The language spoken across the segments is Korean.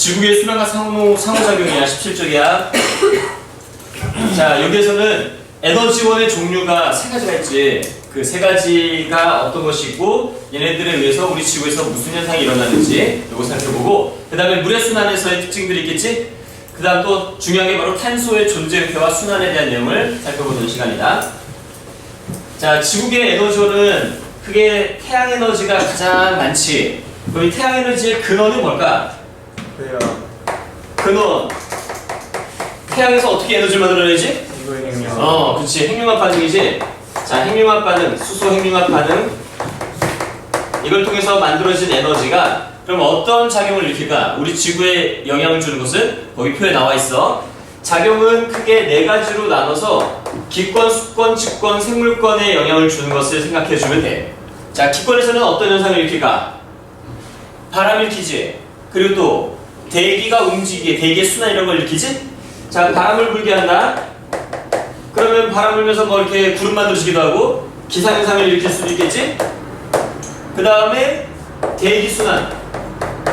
지구의 순환과 상호작용이야. 17쪽이야. 자, 여기에서는 에너지원의 종류가 세 가지가 있지. 그 세 가지가 어떤 것이 있고 얘네들에 의해서 우리 지구에서 무슨 현상이 일어나는지 이거 살펴보고, 그 다음에 물의 순환에서의 특징들이 있겠지. 그 다음 또 중요한 게 바로 탄소의 존재 형태와 순환에 대한 내용을 살펴보는 시간이다. 자, 지구의 에너지원은 크게 태양 에너지가 가장 많지. 그럼 이 태양 에너지의 근원은 뭘까? 근원. 태양에서 어떻게 에너지를 만들어내지? 그렇지. 핵융합 반응이지. 자, 핵융합 반응, 수소 핵융합 반응. 이걸 통해서 만들어진 에너지가 그럼 어떤 작용을 일으킬까? 우리 지구에 영향을 주는 것은 거기 표에 나와 있어. 작용은 크게 네 가지로 나눠서 기권, 수권, 직권, 생물권에 영향을 주는 것을 생각해 주면 돼. 자, 기권에서는 어떤 현상을 일으킬까? 바람을 일으키지. 그리고 또 대기가 움직이게, 대기의 순환 이런 걸 일으키지? 자, 바람을 불게 한다. 그러면 바람 불면서 뭐 이렇게 구름 만들어지기도 하고 기상현상을 일으킬 수도 있겠지? 그 다음에 대기 순환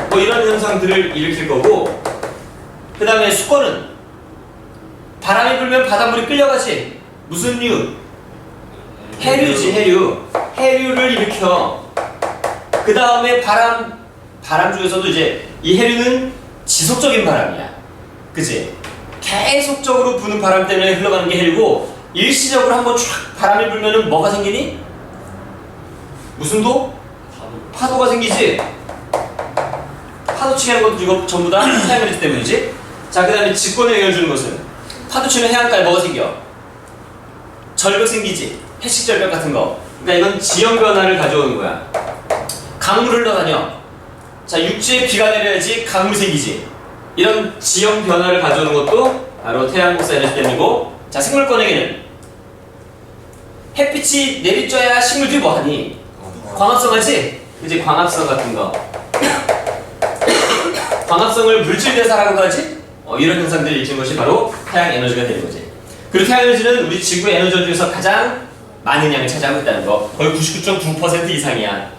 뭐 이런 현상들을 일으킬 거고, 그 다음에 수권은 바람이 불면 바닷물이 끌려가지. 무슨 류? 해류지, 해류. 해류를 일으켜. 그 다음에 바람 중에서도 이제 이 해류는 지속적인 바람이야. 그치? 계속적으로 부는 바람 때문에 흘러가는 게 해류고, 일시적으로 한번 쫙 바람이 불면은 뭐가 생기니? 무슨 도? 파도가 생기지? 파도치기 하는 것도 이거 전부 다 태양 에너지 때문이지? 자, 그 다음에 직권에 영향을 주는 것은 파도 치는 해안가에 뭐가 생겨? 절벽 생기지? 해식절벽 같은 거. 그러니까 이건 지형 변화를 가져오는 거야. 강물 흘러다녀. 자, 육지에 비가 내려야지 강물이 생기지. 이런 지형 변화를 가져오는 것도 바로 태양 복사 에너지 때문이고, 자, 생물권에게는 햇빛이 내리쬐야 식물들이 뭐하니? 광합성 하지? 그치? 광합성 같은 거. 광합성을 물질 대사라고 하지? 이런 현상들을 일으키는 것이 바로 태양 에너지가 되는 거지. 그리고 태양 에너지는 우리 지구의 에너지 중에서 가장 많은 양을 차지하고 있다는 거. 거의 99.9% 이상이야.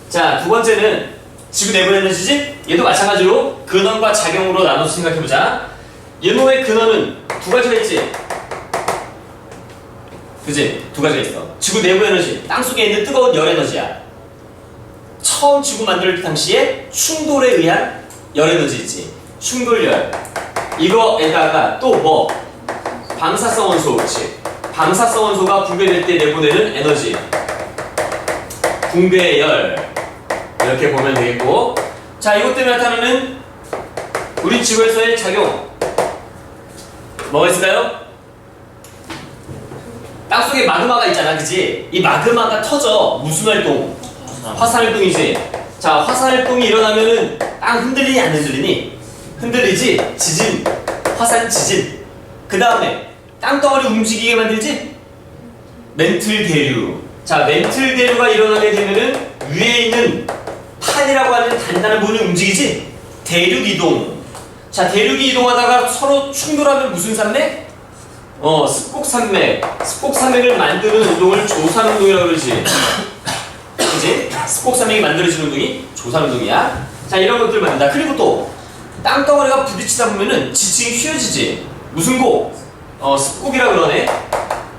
자, 두 번째는 지구 내부 에너지지? 얘도 마찬가지로 근원과 작용으로 나눠서 생각해보자. 얘놈의 근원은 두 가지가 있지? 그치? 두 가지가 있어. 지구 내부 에너지, 땅속에 있는 뜨거운 열 에너지야. 처음 지구 만들 당시에 충돌에 의한 열 에너지 있지? 충돌열. 이거에다가 또 뭐? 방사성 원소, 그치? 방사성 원소가 붕괴될 때 내보내는 에너지. 붕괴열. 이렇게 보면 되겠고, 자, 이것 때문에 나타나는 우리 지구에서의 작용 뭐가 있을까요? 땅속에 마그마가 있잖아, 그치? 이 마그마가 터져. 무슨 활동? 화산활동이지. 자, 화산활동이 일어나면은 땅 흔들리니 안 흔들리니? 흔들리지? 지진, 화산 지진. 그 다음에 땅덩어리 움직이게 만들지? 멘틀 대류. 자, 멘틀 대류가 일어나게 되면은 위에 있는 판이라고 하는 단단한 부분이 움직이지? 대륙 이동. 자, 대륙이 이동하다가 서로 충돌하면 무슨 산맥? 습곡산맥. 습곡산맥을 만드는 운동을 조산운동이라고 그러지. 그치? 습곡산맥이 만들어지는 운동이 조산운동이야. 자, 이런 것들을 만든다. 그리고 또 땅덩어리가 부딪히다 보면은 지층이 휘어지지. 무슨 곡? 습곡이라고 그러네.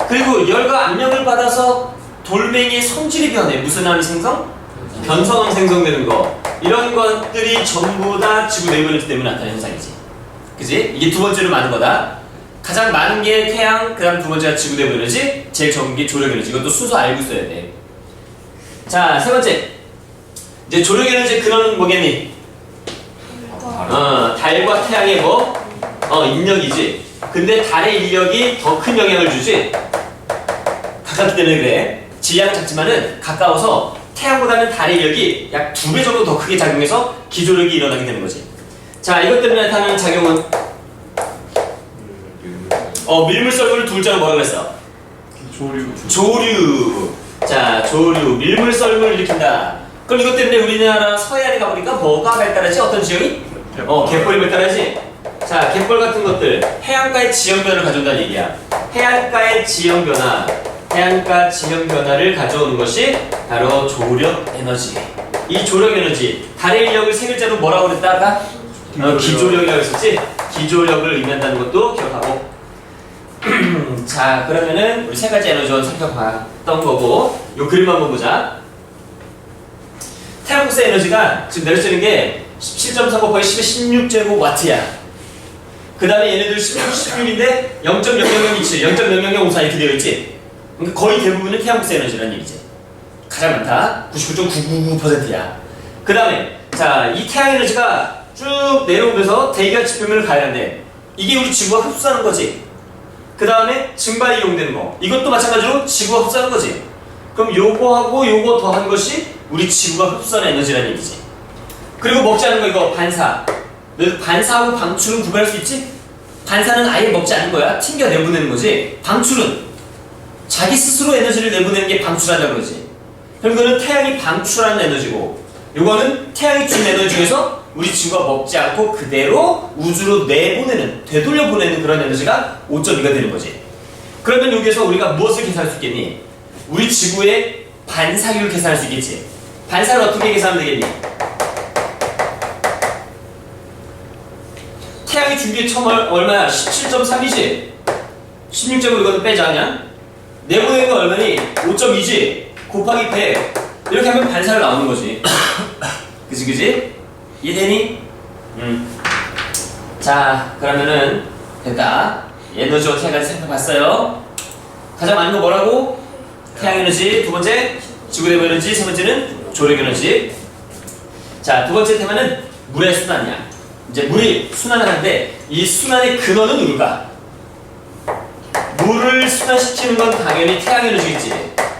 그리고 열과 압력을 받아서 돌멩이의 성질이 변해. 무슨 암이 생성? 변성암 생성되는 거. 이런 것들이 전부 다 지구 내부 에너지 때문에 나타나는 현상이지. 그치? 이게 두 번째로 많은 거다. 가장 많은 게 태양, 그 다음 두 번째가 지구 내부 에너지, 제일 적은 게 조력 에너지. 이것도 순서 알고 있어야 돼. 자, 세 번째. 이제 조력 에너지 근원은 뭐겠니? 달과 태양의 뭐? 인력이지. 근데 달의 인력이 더 큰 영향을 주지. 가깝기 때문에 그래. 질량은 작지만은 가까워서 태양보다는 달의 인력이 약 2배 정도 더 크게 작용해서 기조력이 일어나게 되는 거지. 자, 이것 때문에 나타나는 작용은 밀물썰물을 두 글자로 뭐라고 했어? 조류. 자, 조류. 밀물썰물을 일으킨다. 그럼 이것 때문에 우리나라 서해안에 가보니까 뭐가 발달하지? 어떤 지형이? 갯벌이 발달하지? 자, 갯벌 같은 것들 해안가의 지형 변화를 가져온다는 얘기야. 해안가의 지형 변화. 해안가 지형 변화를 가져오는 것이 바로 조력 에너지. 이 조력 에너지, 달의 인력을 세 글자로 뭐라고 그랬다가? 기조력이라고 했었지? 기조력을 의미한다는 것도 기억하고. 자, 그러면은 우리 세 가지 에너지원 살펴봤던 거고, 요 그림 한번 보자. 태양국세 에너지가 지금 내려지는 게 17.3 곱하기 10의 16제곱와트야. 그 다음에 얘네들 16, 16인데 0.0027, 0.0004 이렇게 되어 있지? 그러니까 거의 대부분은 태양국세 에너지라는 얘기지. 가장 많다. 99.999%야. 그 다음에, 자, 이 태양 에너지가 쭉 내려오면서 대기가 지표면을 가야 하는데, 이게 우리 지구가 흡수하는 거지. 그 다음에 증발이 이용되는 거. 이것도 마찬가지로 지구가 흡수하는 거지. 그럼 요거하고 요거 더한 것이 우리 지구가 흡수하는 에너지라는 얘기지. 그리고 먹지 않은 거 이거 반사. 너 반사하고 방출은 구별할 수 있지? 반사는 아예 먹지 않는 거야. 튕겨 내보내는 거지. 방출은 자기 스스로 에너지를 내보내는 게 방출한다고 그러지. 그럼 이거는 태양이 방출하는 에너지고, 요거는 태양이 준 에너지 중에서 우리 지구가 먹지 않고 그대로 우주로 내보내는, 되돌려 보내는 그런 에너지가 5.2가 되는 거지. 그러면 여기에서 우리가 무엇을 계산할 수 있겠니? 우리 지구의 반사율을 계산할 수 있겠지. 반사를 어떻게 계산하면 되겠니? 태양이 준 게 처음 얼마야? 17.3이지? 16제곱 이거는 빼자 그냥. 내보내는 건 얼마니? 5.2지? 곱하기 100. 이렇게 하면 반사를 나오는 거지. 그지? 이해되니? 자, 그러면은 됐다. 에너지원 세 가지 살펴봤어요. 가장 많은 거 뭐라고? 태양 에너지. 두 번째 지구대보 에너지. 세 번째는 조력 에너지. 자, 두 번째 테마는 물의 순환이야. 이제 물이 순환을 하는데 이 순환의 근원은 누굴까? 물을 순환시키는 건 당연히 태양 에너지겠지.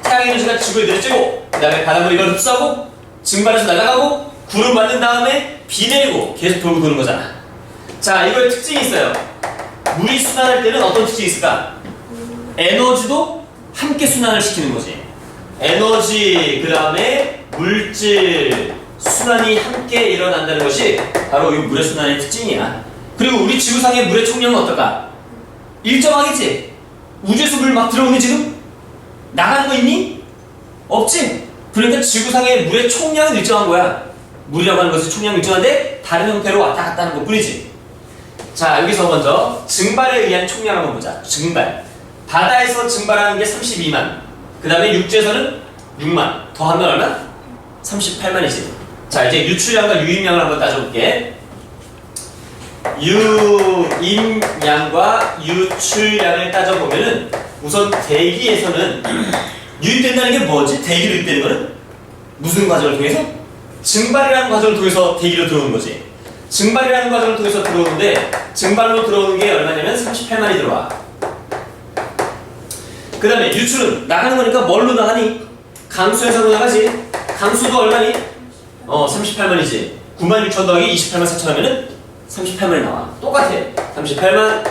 태양 에너지가 지구에 내려지고, 그 다음에 바닷물이 이걸 흡수하고 증발해서 날아가고 구름 만든 다음에 비 내리고 계속 돌고 도는 거잖아. 자, 이거의 특징이 있어요. 물이 순환할 때는 어떤 특징이 있을까? 에너지도 함께 순환을 시키는 거지. 에너지, 그 다음에 물질 순환이 함께 일어난다는 것이 바로 이 물의 순환의 특징이야. 그리고 우리 지구상의 물의 총량은 어떨까? 일정하겠지? 우주에서 물 막 들어오니 지금? 나가는 거 있니? 없지? 그러니까 지구상의 물의 총량은 일정한 거야. 물이라고 하는 것은 총량이 일정한데 다른 형태로 왔다 갔다 하는 것 뿐이지. 자, 여기서 먼저 증발에 의한 총량 한번 보자. 증발. 바다에서 증발하는 게 32만. 그 다음에 육지에서는 6만. 더하면 얼마? 38만이지. 자, 이제 유출량과 유입량을 한번 따져볼게. 유입량과 유출량을 따져보면은 우선 대기에서는 유입된다는 게 뭐지? 대기로 유입되는 거는? 무슨 과정을 통해서? 증발이라는 과정을 통해서 대기로 들어오는 거지. 증발이라는 과정을 통해서 들어오는데 증발로 들어오는 게 얼마냐면 38만이 들어와. 그 다음에 유출은 나가는 거니까 뭘로 나가니? 강수에서로 나가지. 강수도 얼마니? 38만이지. 96,000 더하기 28만 4천 하면은 38만이 나와. 똑같아. 38만.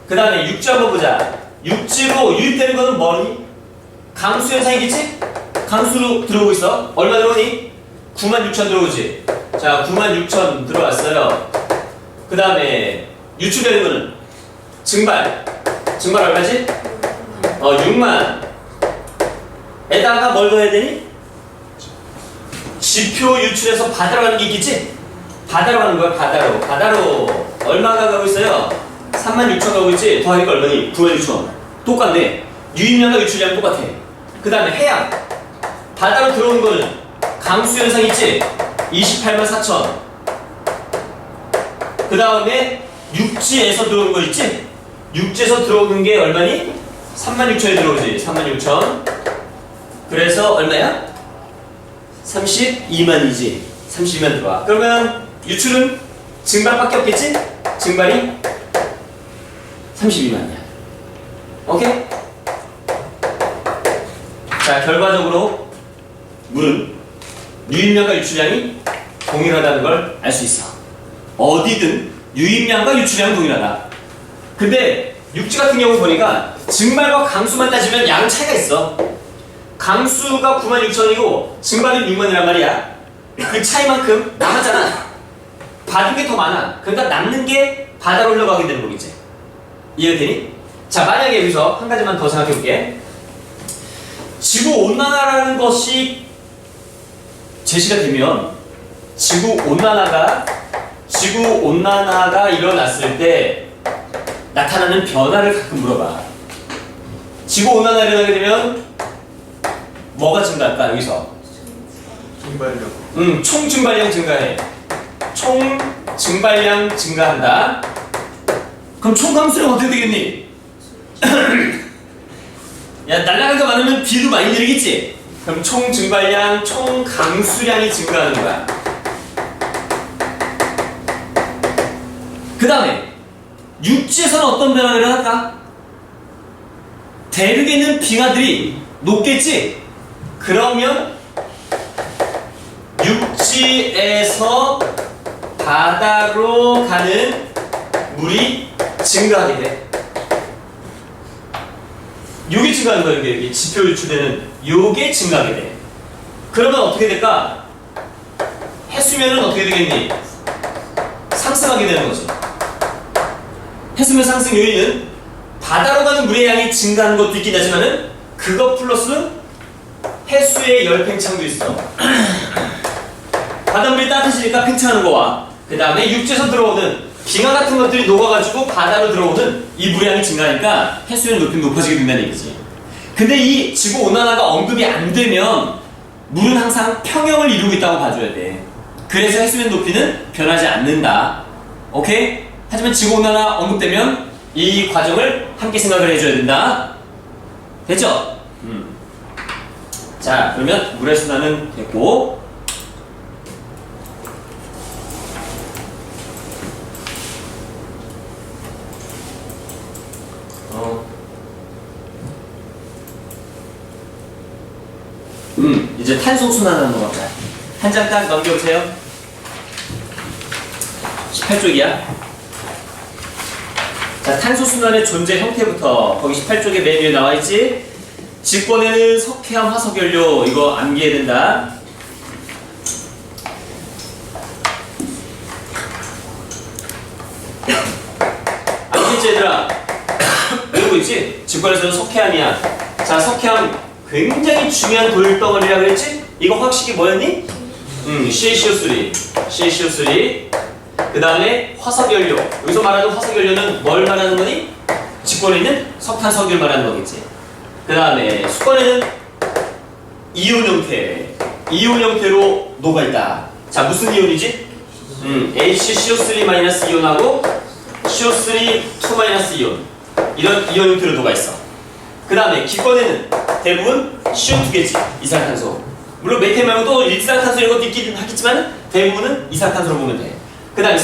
그 다음에 육지 한번 보자. 육지로 유입되는 거는 뭐니? 강수 현상이겠지? 강수로 들어오고 있어. 얼마 들어오니? 96,000 들어오지. 자, 96,000 들어왔어요. 그 다음에 유출되는 거는 증발. 증발 얼마지? 6만. 에다가 뭘 더해야 되니? 지표 유출해서 바다로 가는 게 있겠지? 바다로 가는 거야, 바다로. 바다로 얼마가 가고 있어요? 36,000 가고 있지? 더하니까 얼마니? 96,000. 똑같네. 유입량과 유출량 똑같아. 그 다음에 해양. 바다로 들어오는 거는 강수 현상 있지? 28만 4천. 그 다음에 육지에서 들어오는 거 있지? 육지에서 들어오는 게 얼마니? 36,000에 들어오지. 36,000. 그래서 얼마야? 32만이지. 32만 들어와. 그러면 유출은 증발밖에 없겠지? 증발이 32만이야. 오케이? 자, 결과적으로 물은 유입량과 유출량이 동일하다는 걸 알 수 있어. 어디든 유입량과 유출량은 동일하다. 근데 육지 같은 경우 보니까 증발과 강수만 따지면 양은 차이가 있어. 강수가 96,000이고 증발은 6만이란 말이야. 그 차이만큼 남았잖아. 받은 게 더 많아. 그러니까 남는 게 바다로 흘러가게 되는 거겠지. 이해되니? 자, 만약에 여기서 한 가지만 더 생각해 볼게. 지구온난화라는 것이 제시가 되면 지구온난화가 지구온난화가 일어났을 때 나타나는 변화를 가끔 물어봐. 지구온난화가 일어나게 되면 뭐가 증가할까, 여기서? 증발력. 총 증발량 증가해. 총 증발량 증가한다. 그럼 총 감수량 어떻게 되겠니? 야, 날아가기가 많으면 비도 많이 내리겠지? 그럼 총 증발량, 총 강수량이 증가하는 거야. 그 다음에 육지에서는 어떤 변화가 일어날까? 대륙에 있는 빙하들이 녹겠지? 그러면 육지에서 바다로 가는 물이 증가하게 돼. 요게 증가하는 거예요. 이게 지표 유출되는 요게 증가하게 돼. 그러면 어떻게 될까? 해수면은 어떻게 되겠니? 상승하게 되는 거지. 해수면 상승 요인은 바다로 가는 물의 양이 증가하는 것도 있긴 하지만은 그거 플러스 해수의 열 팽창도 있어. 바닷물이 따뜻해지니까 팽창하는 거와 그 다음에 육지에서 들어오는 빙하 같은 것들이 녹아가지고 바다로 들어오는 이 물의 양이 증가하니까 해수면 높이 높아지게 된다는 얘기지. 근데 이 지구온난화가 언급이 안 되면 물은 항상 평형을 이루고 있다고 봐줘야 돼. 그래서 해수면 높이는 변하지 않는다. 오케이? 하지만 지구온난화 언급되면 이 과정을 함께 생각을 해줘야 된다. 됐죠? 자, 그러면 물의 순환은 됐고 이제 탄소 순환을 한번 해보자. 한 장 딱 넘겨보세요. 18쪽이야. 자, 탄소 순환의 존재 형태부터 거기 18쪽에 맨 위에 나와있지? 직권에는 석회암 화석연료 이거 암기해야 된다. 알겠지 얘들아? 이러고 있지? 직권에서는 석회암이야. 자, 석회암 굉장히 중요한 돌덩어리라 그랬지? 이거 확실히 뭐였니? CaCO3 CaCO3 그 다음에 화석연료. 여기서 말하는 화석연료는 뭘 말하는 거니? 직권에 있는 석탄석유를 말하는 거겠지. 그 다음에 수권에는 이온 이온 형태로 녹아있다. 자, 무슨 이온이지? HCO3- 이온하고 CO3 2- 이온 이런 이온 형태로 녹아있어. 그 다음에 기권에는 대부분 CO2겠지. 이산화탄소. 물론 메탄 말고 또 일산화탄소 이런 것도 있긴 하겠지만 대부분은 이산화탄소로 보면 돼. 그 다음에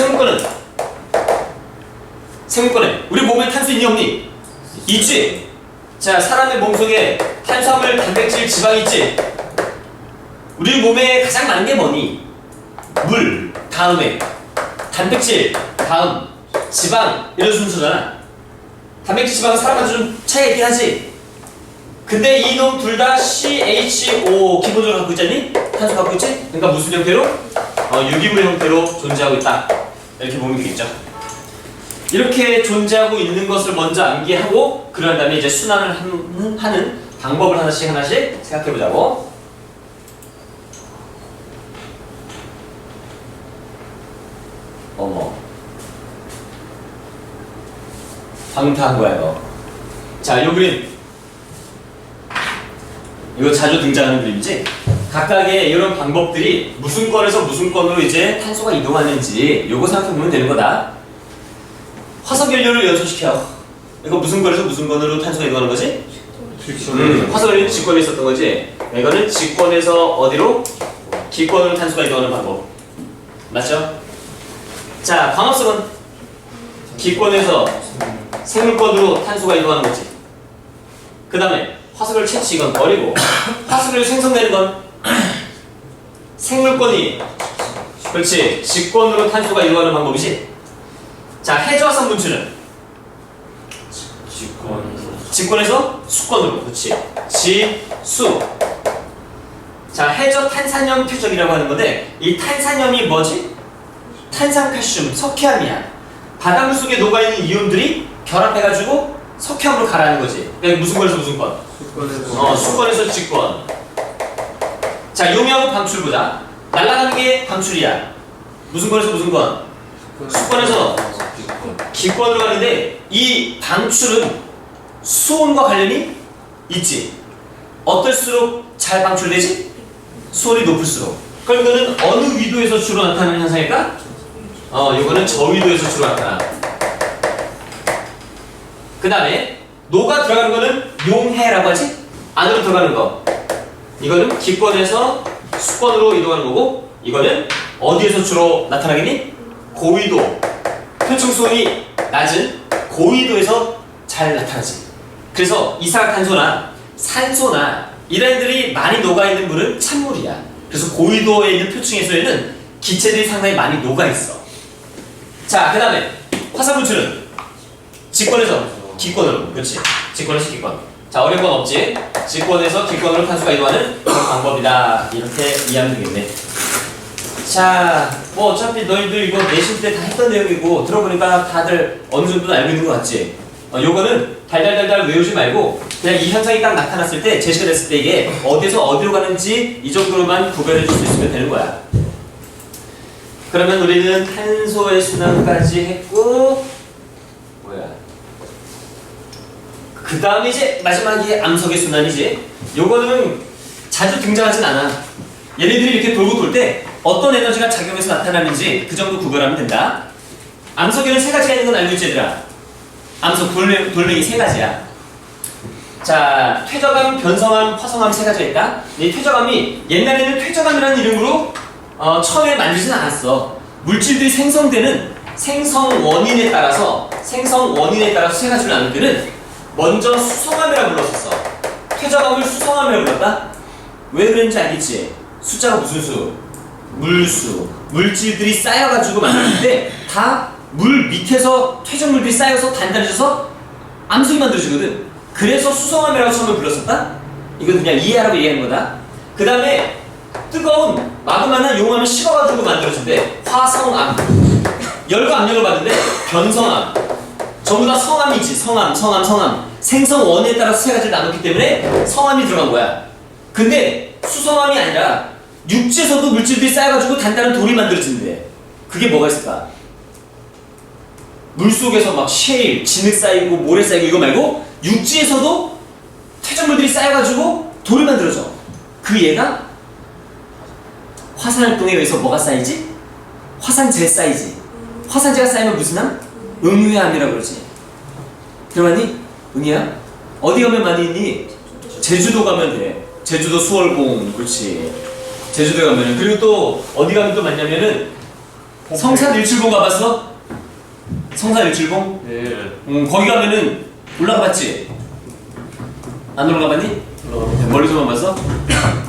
생물권에 우리 몸에 탄소 있니 없니? 있지? 자, 사람의 몸속에 탄수화물, 단백질, 지방 있지? 우리 몸에 가장 많은 게 뭐니? 물, 다음에 단백질, 다음 지방 이런 순서잖아. 단백질, 지방은 사람마다 좀 차이가 있긴 하지? 근데 이놈 둘 다 CHO 기본적으로 갖고 있잖니? 탄소 갖고 있지? 그러니까 무슨 형태로? 유기물 형태로 존재하고 있다. 이렇게 보면 되겠죠. 이렇게 존재하고 있는 것을 먼저 암기하고 그런 다음에 이제 순환을 하는 방법을 하나씩 생각해보자고. 어머, 방탄한 거야 너. 자, 요 그림 이거 자주 등장하는 그림이지? 각각의 이런 방법들이 무슨 건에서 무슨 건으로 이제 탄소가 이동하는지 요거 생각해보면 되는 거다. 화석연료를 연소시켜. 이거 무슨 건에서 무슨 건으로 탄소가 이동하는 거지? 화석연료는 직권에 있었던 거지? 이거는 직권에서 어디로? 기권으로 탄소가 이동하는 방법. 맞죠? 자, 광합성은 기권에서 생물권으로 탄소가 이동하는 거지. 그 다음에 화석을 채취 이건 버리고 화석을 생성되는 건 생물권이 그렇지 직권으로 탄소가 이동하는 방법이지. 자, 해저화성 분출은 직권에서 수권으로 그렇지 지수. 자, 해저 탄산염 표적이라고 하는 건데 이 탄산염이 뭐지? 탄산칼슘, 석회암이야. 바닷물 속에 녹아있는 이온들이 결합해가지고 석회암으로 가라는 거지. 그러니까 무슨 권에서 무슨 권? 수권에서 직권. 자, 용이하고 방출 보자. 날아가는 게 방출이야. 무슨 권에서 무슨 권? 수권에서 기권으로 가는데 이 방출은 수온과 관련이 있지. 어떨수록 잘 방출되지? 수온이 높을수록. 그럼 이거는 어느 위도에서 주로 나타나는 현상일까? 이거는 저위도에서 주로 나타나. 그 다음에 노가 들어가는 거는 용해라고 하지? 안으로 들어가는 거. 이거는 기권에서 수권으로 이동하는 거고, 이거는 어디에서 주로 나타나겠니? 고위도. 표층 수온이 낮은 고위도에서 잘 나타나지. 그래서 이산화탄소나 산소나 이런 애들이 많이 녹아있는 물은 찬물이야. 그래서 고위도에 있는 표층에서에는 기체들이 상당히 많이 녹아있어. 자, 그 다음에 화산분출은 직권에서 기권으로. 그렇지. 직권에서 기권. 자, 어려운 건 없지. 직권에서 기권으로 탄소가 이동하는 그런 방법이다. 이렇게 이해하면 되겠네. 자, 뭐 어차피 너희들 이거 내신 때 다 했던 내용이고 들어보니까 다들 어느 정도는 알고 있는 것 같지? 요거는 달달달달 외우지 말고 그냥 이 현상이 딱 나타났을 때, 제시가 됐을 때 이게 어디서 어디로 가는지 이 정도로만 구별해 줄 수 있으면 되는 거야. 그러면 우리는 탄소의 순환까지 했고, 그 다음에 이제 마지막이 암석의 순환이지. 요거는 자주 등장하진 않아. 얘네들이 이렇게 돌고 돌 때 어떤 에너지가 작용해서 나타나는지 그 정도 구별하면 된다. 암석에는 세 가지가 있는 건 알고 있지 얘들아? 암석 돌멩이 세 가지야. 자, 퇴적암, 변성암, 화성암 세 가지가 있다. 이 퇴적암이 옛날에는 퇴적암이라는 이름으로 처음에 만들진 않았어. 물질들이 생성되는 생성 원인에 따라서 세 가지로 나눌 때는 먼저 수성암이라고 불렀었어. 퇴적암을 수성암이라고 불렀다? 왜 그랬는지 알겠지? 숫자가 무슨 수? 물수. 물질들이 쌓여가지고 만드는데 다 물 밑에서 퇴적물들이 쌓여서 단단해져서 암석이 만들어지거든. 그래서 수성암이라고 처음에 불렀었다? 이거 그냥 이해하라고 얘기하는 거다. 그 다음에 뜨거운 마그마나 용암을 식어가지고 만들어진대. 화성암. 열과 압력을 받는데 변성암. 전부 다 성암이지. 성암. 생성 원인에 따라서 세 가지를 나눴기 때문에 성암이 들어간 거야. 근데 수성암이 아니라 육지에서도 물질들이 쌓여가지고 단단한 돌이 만들어진대. 그게 뭐가 있을까? 물속에서 막 셰일, 진흙 쌓이고 모래 쌓이고 이거 말고 육지에서도 퇴적물들이 쌓여가지고 돌이 만들어져. 그 얘가 화산활동에 의해서 뭐가 쌓이지? 화산재 쌓이지. 화산재가 쌓이면 무슨 암? 응유암이라고 그러지. 들어봤니? 응이야? 어디 가면 많이 있니? 제주도 가면 돼. 제주도 수월봉. 그렇지. 제주도에 가면은. 그리고 또 어디 가면 또 많냐면은 성산일출봉 가봤어? 성산일출봉? 네. 거기 가면은 올라가 봤지? 안 올라가 봤니? 멀리서만 봤어?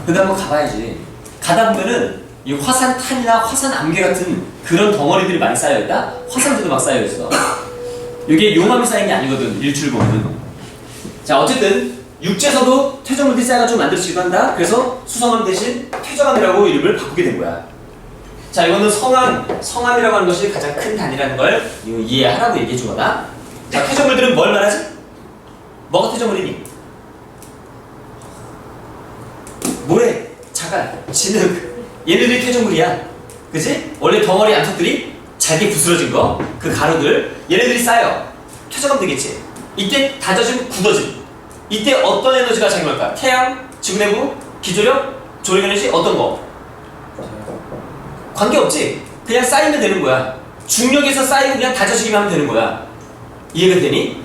근데 한번 가봐야지. 가다 보면은 이 화산탄이나 화산암괴 같은 그런 덩어리들이 많이 쌓여있다? 화산재도 막 쌓여있어. 이게 용암이 쌓인 게 아니거든, 일출봉은. 자, 어쨌든 육지에서도 퇴적물들이 쌓여가지고 만들어지기도 한다. 그래서 수성암 대신 퇴적암이라고 이름을 바꾸게 된 거야. 자, 이거는 성암이라고 하는 것이 가장 큰 단위라는 걸 이해하라고 얘기해 준 거다. 자, 퇴적물들은 뭘 말하지? 뭐가 퇴적물이니? 모래, 자갈, 진흙. 얘네들이 퇴적물이야. 그치? 원래 덩어리 암석들이 잘게 부스러진 거, 그 가루들, 얘네들이 쌓여. 퇴적암 되겠지? 이때 다져지면 굳어짐. 이때 어떤 에너지가 작용할까? 태양, 지구내부, 기조력, 조력에너지 어떤 거? 관계없지? 그냥 쌓이면 되는 거야. 중력에서 쌓이고 그냥 다져지기만 하면 되는 거야. 이해가 되니?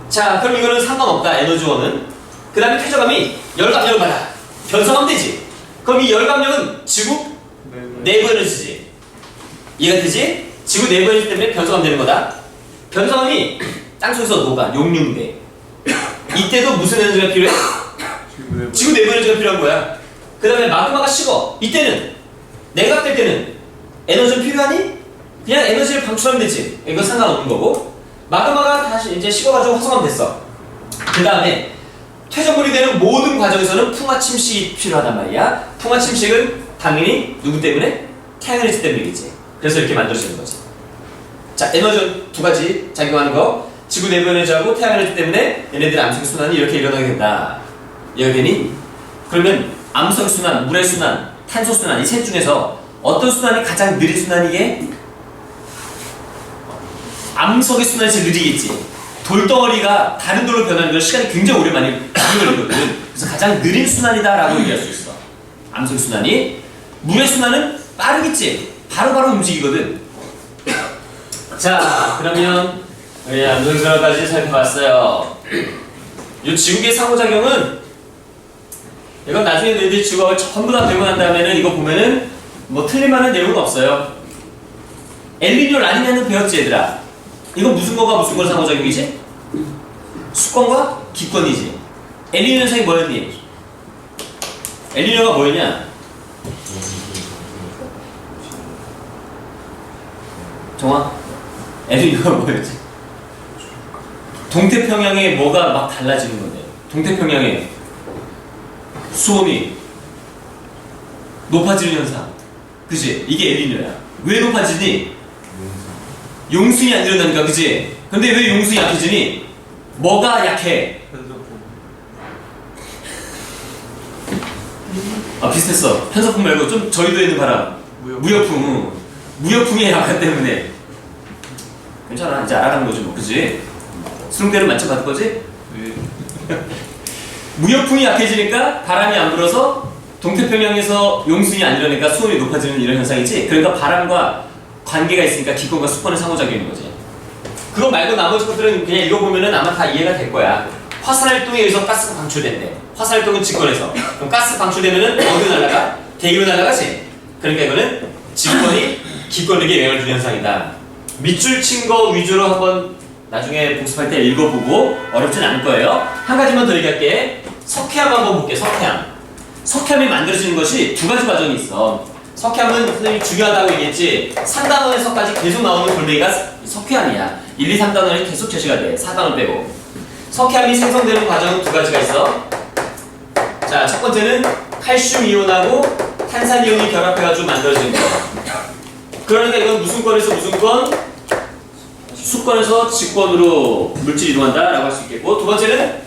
자, 그럼 이거는 상관없다. 에너지원은. 그 다음에 퇴적암이 열감력을 받아. 변성하면 되지. 그럼 이 열감력은 지구 내부 에너지지. 이해가 되지? 지구 내부 에너지 때문에 변성하면 되는 거다. 변성함이 땅속에서 녹아. 용융돼. 이때도 무슨 에너지가 필요해? 지구 내부 에너지가 필요한 거야. 그 다음에 마그마가 식어. 이때는 냉각될 때는 에너지 필요하니? 그냥 에너지를 방출하면 되지. 이거 상관없는 거고. 마그마가 다시 이제 식어가지고 화성하면 됐어. 그 다음에 퇴적물이 되는 모든 과정에서는 풍화 침식이 필요하단 말이야. 풍화 침식은 당연히 누구 때문에? 태양 에너지 때문이겠지. 그래서 이렇게 만들어지는 거지. 자, 에너지 두 가지 작용하는 거. 지구 내부 에너지하고 태양 에너지 때문에 얘네들의 암석 순환이 이렇게 일어나게 된다. 이해가 되니? 그러면 암석 순환, 물의 순환, 탄소 순환 이 셋 중에서 어떤 순환이 가장 느린 순환이게? 암석의 순환이 제일 느리겠지. 돌덩어리가 다른 돌로 변하는 건 시간이 굉장히 오래 걸리거든. 그래서 가장 느린 순환이다라고 얘기할 수 있어. 암석의 순환이. 물의 순환은 빠르겠지. 바로바로 움직이거든. 자, 그러면 우리 암석의 순환까지 살펴봤어요. 이 지구의 상호작용은 이건 나중에 너희들이 지구학을 전부 다 배우고 난 다음에는 이거 보면은 뭐 틀릴만한 내용은 없어요. 엘니뇨 라니냐는 배웠지 얘들아. 이거 무슨 거가 상호작용이지? 수권과 기권이지. 엘니뇨 현상이 뭐였니? 엘니뇨가 뭐였냐? 정화? 엘니뇨가 뭐였지? 동태평양에 뭐가 막 달라지는 건데. 동태평양에 수온이 높아지는 현상. 그치? 이게 엘니뇨야. 왜 높아지니? 용순이 안 일어나니까, 그치? 근데 왜 용순이 약해지니? 뭐가 약해? 아, 비슷했어. 편서풍 말고 좀 저희도에 있는 바람. 무역풍. 무역풍이 약한 때문에. 괜찮아. 이제 알아가는 거지, 뭐. 그치? 수능대로 만점 받을 거지? 무역풍이 약해지니까 바람이 안 불어서 동태평양에서 용순이 안 일어나니까 수온이 높아지는 이런 현상이지. 그러니까 바람과 관계가 있으니까 기권과 수권의 상호작용인 거지. 그거 말고 나머지 것들은 그냥 읽어보면은 아마 다 이해가 될 거야. 화산활동에 의해서 가스가 방출된대. 화산활동은 직권에서. 그럼 가스 방출되면은 어디로 날아가? 대기로 날아가지. 그러니까 이거는 직권이 기권에게 영향을 주는 현상이다. 밑줄 친 거 위주로 한번 나중에 복습할 때 읽어보고 어렵진 않을 거예요. 한 가지만 더 얘기할게. 석회암 한번 볼게. 석회암. 석회암이 만들어지는 것이 두 가지 과정이 있어. 석회암은 선생님이 중요하다고 얘기했지. 3단원에서까지 계속 나오는 골뱅이가 석회암이야. 1, 2, 3단원이 계속 제시가 돼. 4단원 빼고. 석회암이 생성되는 과정은 두 가지가 있어. 자, 첫 번째는 칼슘 이온하고 탄산 이온이 결합해가지고 만들어지는 거야. 그러니까 이건 무슨 권에서 무슨 권? 수권에서 직권으로 물질이 이동한다라고 할 수 있겠고, 두 번째는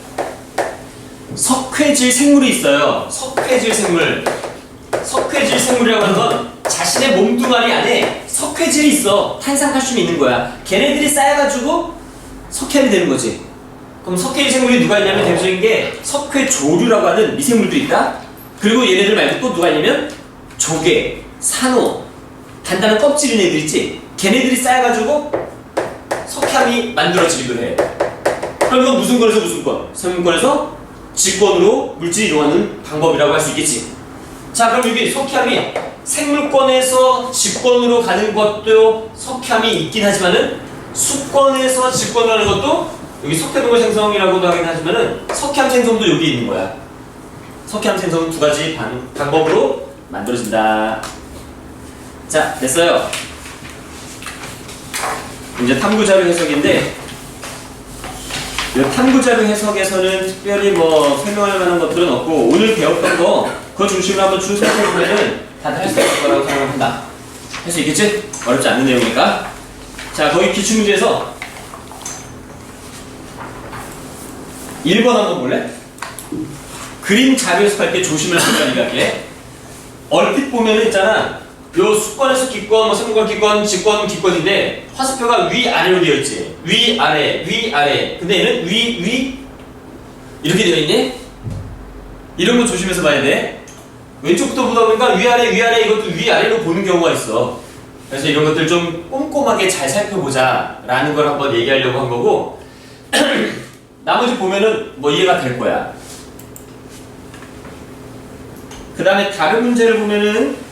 석회질 생물이 있어요. 석회질 생물. 석회질 생물이라고 하는 건 자신의 몸뚱아리 안에 석회질이 있어. 탄산칼슘이 있는 거야. 걔네들이 쌓여가지고 석회암이 되는 거지. 그럼 석회질 생물이 누가 있냐면 대표적인 게 석회조류라고 하는 미생물도 있다. 그리고 얘네들 말고 또 누가 있냐면 조개, 산호, 단단한 껍질 있는 애들 있지. 걔네들이 쌓여가지고 석회암이 만들어지기도 해. 그럼 이건 무슨 권에서 무슨 권? 생물권에서 직권으로 물질이 이동하는 방법이라고 할 수 있겠지. 자, 그럼 여기 석회암이 생물권에서 직권으로 가는 것도 석회암이 있긴 하지만은 수권에서 직권으로 가는 것도 여기 석회동물 생성이라고도 하긴 하지만은 석회암 생성도 여기 있는 거야. 석회암 생성은 두 가지 방법으로 만들어진다. 자, 됐어요. 이제 탐구자료 해석인데, 이 탐구자료 해석에서는 특별히 뭐 설명할 만한 것들은 없고, 오늘 배웠던 거 그거 중심으로 한번 쭉 생각해보면은 다들 할 수 있을 거라고 생각합니다. 할 수 있겠지? 어렵지 않는 내용이니까. 자, 거기 기출문제에서 1번 한번 볼래? 그림 자료 해석할 때 조심할 순간이 갈게. 얼핏 보면은 있잖아. 요 수권에서 기권, 뭐 생물권 기권, 직권 기권인데 화살표가 위아래로 되어 있지. 위아래, 위아래. 근데 얘는 위 이렇게 되어 있네? 이런 거 조심해서 봐야 돼. 왼쪽부터 보다 보니까 위아래 이것도 위아래로 보는 경우가 있어. 그래서 이런 것들 좀 꼼꼼하게 잘 살펴보자 라는 걸 한번 얘기하려고 한 거고 나머지 보면은 뭐 이해가 될 거야. 그 다음에 다른 문제를 보면은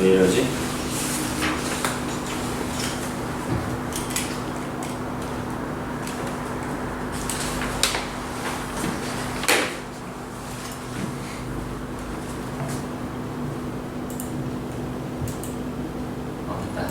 왜 이러지? 됐다.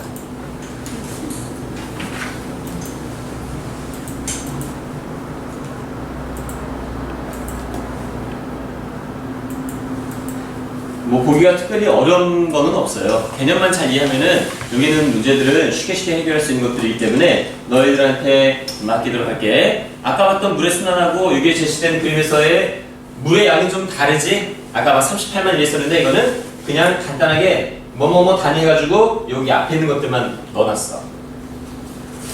뭐 보기가 특별히 어려운 거는 없어요. 개념만 잘 이해하면은 여기 있는 문제들은 쉽게 해결할 수 있는 것들이기 때문에 너희들한테 맡기도록 할게. 아까 봤던 물의 순환하고 여기에 제시된 그림에서의 물의 양이 좀 다르지? 아까 막 38만 이랬었는데 이거는 그냥 간단하게 뭐뭐뭐 단위해가지고 여기 앞에 있는 것들만 넣어놨어.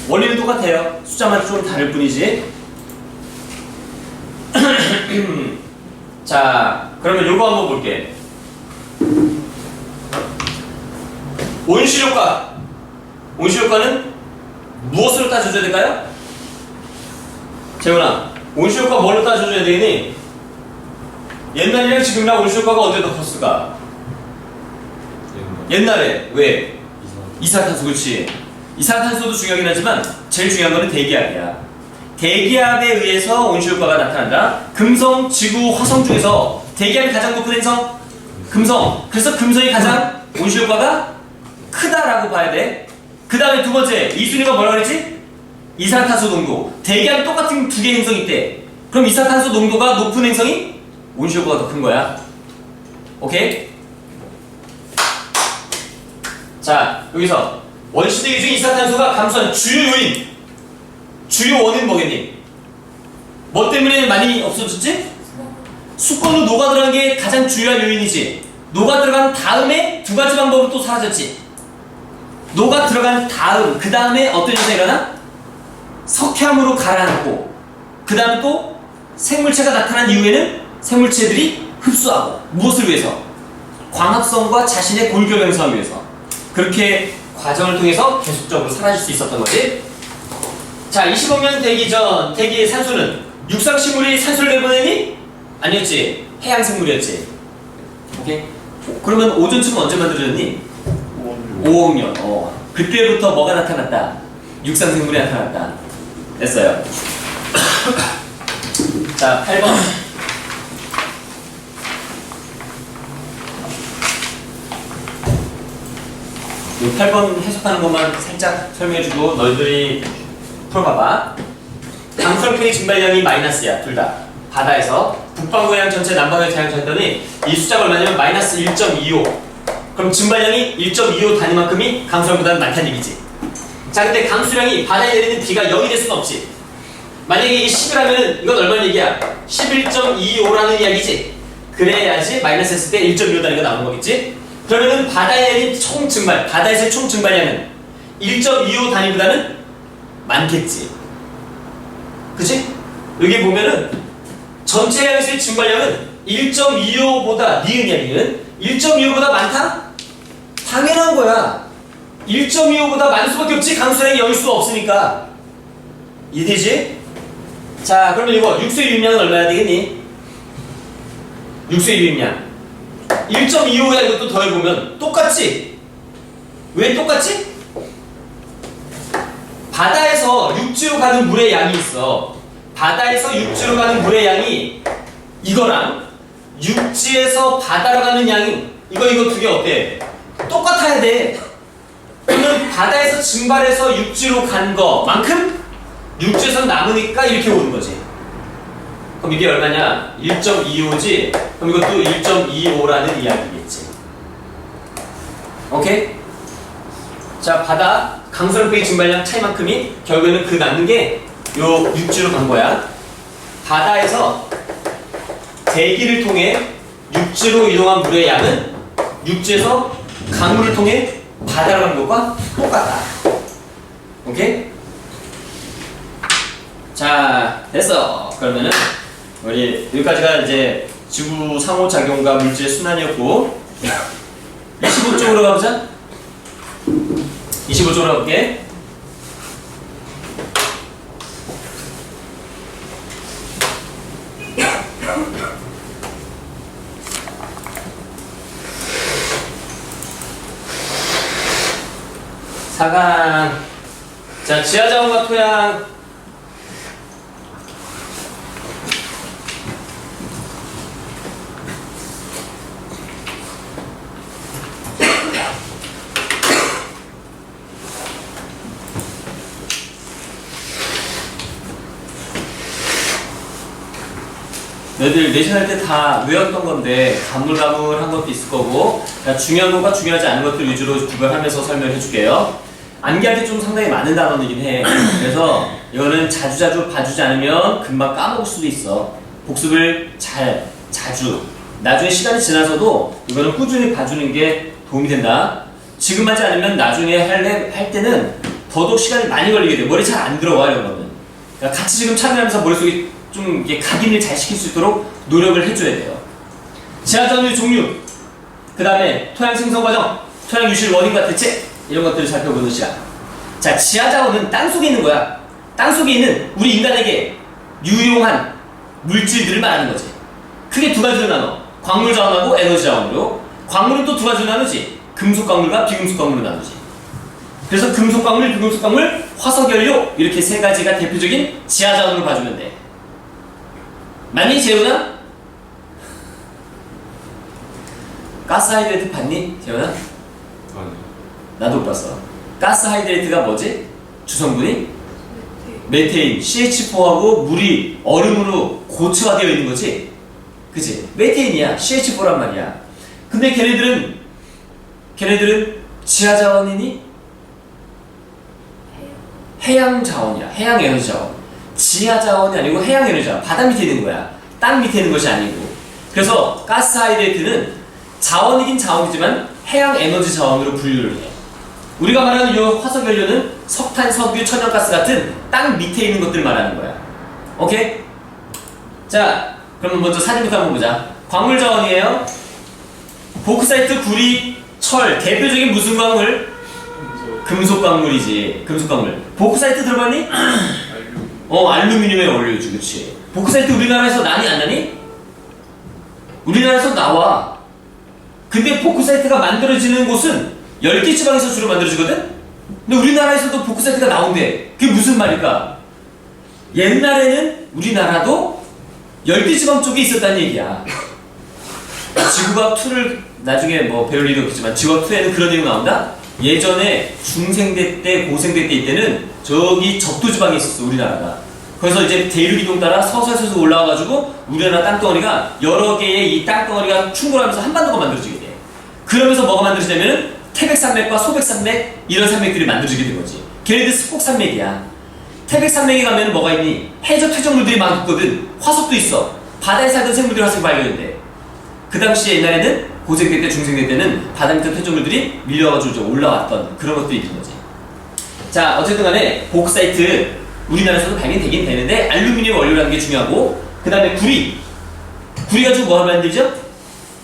원리는 똑같아요. 숫자만 좀 다를 뿐이지. 자, 그러면 요거 한번 볼게. 온실효과. 온실효과는 무엇으로 따져줘야 될까요? 재훈아, 온실효과 뭘로 따져줘야 되니? 옛날이랑 지금이랑 온실효과가 언제 더 컸을까? 옛날에. 왜? 이산화탄소. 그렇지. 이산화탄소도 중요하긴 하지만 제일 중요한 거는 대기압이야. 대기압에 의해서 온실효과가 나타난다. 금성, 지구, 화성 중에서 대기압이 가장 높은 행성? 금성. 그래서 금성이 가장 온실효과가 크다라고 봐야 돼. 그 다음에 두 번째, 이 순위가 뭐라고 그랬지? 이산화탄소 농도. 대기압 똑같은 두 개의 행성이 있대. 그럼 이산화탄소 농도가 높은 행성이 온실효과가 더 큰 거야. 오케이? 자, 여기서 원시대기 중 이산화탄소가 감소한 주요 요인, 주요 원인 뭐겠니? 뭐 때문에 많이 없어졌지? 수건으로 녹아 들어간 게 가장 주요한 요인이지. 녹아 들어간 다음에 두 가지 방법으로 또 사라졌지. 녹아 들어간 다음, 그 다음에 어떤 현상이 일어나? 석회암으로 가라앉고, 그 다음에 또 생물체가 나타난 이후에는 생물체들이 흡수하고, 무엇을 위해서? 광합성과 자신의 골격 형성을 위해서. 그렇게 과정을 통해서 계속적으로 사라질 수 있었던 거지. 자, 25년 되기 전 대기의 산소는 육상식물이 산소를 내보내니? 아니었지. 해양생물이었지. 오케이? 그러면 오존층은 언제 만들어졌니? 5억 년. 그때부터 뭐가 나타났다? 육상생물이 나타났다. 됐어요. 자, 8번. 이 8번 해석하는 것만 살짝 설명해주고 너희들이 풀어봐봐. 강수량팽이 증발량이 마이너스야. 둘 다. 바다에서 북반구 해양 전체, 남반구 해양 전체 했더니 이 숫자가 얼마냐면 마이너스 1.25. 그럼 증발량이 1.25 단위만큼이 강수량보다는 많다는 얘기지. 자, 근데 강수량이 바다에 내리는 비가 0이 될 수는 없지. 만약에 이게 10이라면 이건 얼마나 얘기야? 11.25라는 이야기지. 그래야지 마이너스 했을 때 1.25 단위가 나오는 거겠지. 그러면은 바다에 내린 총 증발, 바다에서의 총 증발량은 1.25 단위보다는 많겠지. 그치? 여기 보면은 전체 해양에서의 증발량은 1.25보다 니은이야, 니은. 1.25보다 많다? 당연한 거야. 1.25보다 많을 수밖에 없지. 강수량이 0일 수가 없으니까. 이해되지? 자, 그러면 이거 육수의 유입량은 얼마야 되겠니? 육수의 유입량 1.25야. 이것도 더해보면 똑같지? 왜 똑같지? 바다에서 육지로 가는 물의 양이 있어. 바다에서 육지로 가는 물의 양이 이거랑 육지에서 바다로 가는 양이 이거 두 개 어때? 똑같아야 돼. 그러면 바다에서 증발해서 육지로 간 거만큼 육지에서 남으니까 이렇게 오는 거지. 그럼 이게 얼마냐? 1.25지? 그럼 이것도 1.25라는 이야기겠지. 오케이? 자, 바다 강수량팽이 증발량 차이만큼이 결국에는 그 남는 게 요 육지로 간 거야. 바다에서 대기를 통해 육지로 이동한 물의 양은 육지에서 강물을 통해 바다로 가는 것과 똑같다. 오케이? 자, 됐어. 그러면은 우리 여기까지가 이제 지구 상호작용과 물질의 순환이었고 25쪽으로 가보자. 25쪽으로 가볼게. 사강. 자, 지하자원과 토양. 너희들 내신 할 때 다 외웠던 건데 가물가물한 것도 있을 거고 중요한 것과 중요하지 않은 것들 위주로 구별하면서 설명해 줄게요. 암기할 때 좀 상당히 많은 단어이긴 해. 그래서 이거는 자주자주 봐주지 않으면 금방 까먹을 수도 있어. 복습을 자주 나중에 시간이 지나서도 이거는 꾸준히 봐주는 게 도움이 된다. 지금 하지 않으면 나중에 할 때는 더더욱 시간이 많이 걸리게 돼. 머리 잘 안 들어와 이런 거는. 그러니까 같이 지금 참여하면서 머릿속에 좀 이게 각인을 잘 시킬 수 있도록 노력을 해줘야 돼요. 지하자원의 종류, 그 다음에 토양 생성 과정, 토양 유실 원인과 대책 이런 것들을 살펴보는 시간. 자, 지하자원은 땅속에 있는 거야. 땅속에 있는 우리 인간에게 유용한 물질들을 말하는 거지. 크게 두 가지로 나눠. 광물 자원하고 에너지 자원으로. 광물은 또 두 가지로 나누지. 금속 광물과 비금속 광물로 나누지. 그래서 금속 광물, 비금속 광물, 화석 연료 이렇게 세 가지가 대표적인 지하 자원으로 봐주면 돼. 맞니, 재훈아? 가스하이드레이트 봤니, 재훈아? 나도 못 봤어. 가스하이드레이트가 뭐지? 주성분이? 메테인, CH4하고 물이 얼음으로 고체화되어 있는 거지? 그치? 메테인이야. CH4란 말이야. 근데 걔네들은 지하자원이니? 해양자원이야. 해양에너지 자원. 지하자원이 아니고 해양에너지 자원. 바다 밑에 있는 거야. 땅 밑에 있는 것이 아니고. 그래서 가스하이드레이트는 자원이긴 자원이지만 해양에너지 자원으로 분류를 해. 우리가 말하는 이 화석연료는 석탄, 석유, 천연가스 같은 땅 밑에 있는 것들을 말하는 거야. 오케이? 자, 그럼 먼저 사진부터 한번 보자. 광물 자원이에요. 보크사이트, 구리, 철. 대표적인 무슨 광물? 금속 광물이지. 금속 광물. 보크사이트 들어봤니? 알루미늄의 원료지, 그치? 보크사이트 우리나라에서 나니 안 나니? 우리나라에서 나와. 근데 보크사이트가 만들어지는 곳은 10개 지방에서 주로 만들어지거든? 근데 우리나라에서도 보크사이트가 나온대. 그게 무슨 말일까? 옛날에는 우리나라도 10개 지방 쪽에 있었다는 얘기야. 지구과학2를 나중에 뭐 배울 일이 없겠지만 지구과학2에는 그런 내용 나온다? 예전에 중생대 때, 고생대 때 이때는 저기 적도지방에 있었어, 우리나라가. 그래서 이제 대륙이동 따라 서서히 올라와가지고 우리나라 땅덩어리가 여러 개의 이 땅덩어리가 충돌하면서 한반도가 만들어지게 돼. 그러면서 뭐가 만들어지냐면은 태백산맥과 소백산맥 이런 산맥들이 만들어지게 된 거지. 걔네들 습곡산맥이야. 태백산맥에 가면 뭐가 있니? 해저 퇴적물들이 막 있거든. 화석도 있어. 바다에 살던 생물들이 화석이 발견돼. 그 당시에 옛날에는 고생대 때, 중생대 때는 바다 밑에 퇴적물들이 밀려가지고 올라왔던 그런 것들이 있는 거지. 자, 어쨌든 간에 보크사이트 우리나라에서도 발견되긴 되는데 알루미늄 원료라는 게 중요하고, 그 다음에 구리 가지고 뭘 만들죠?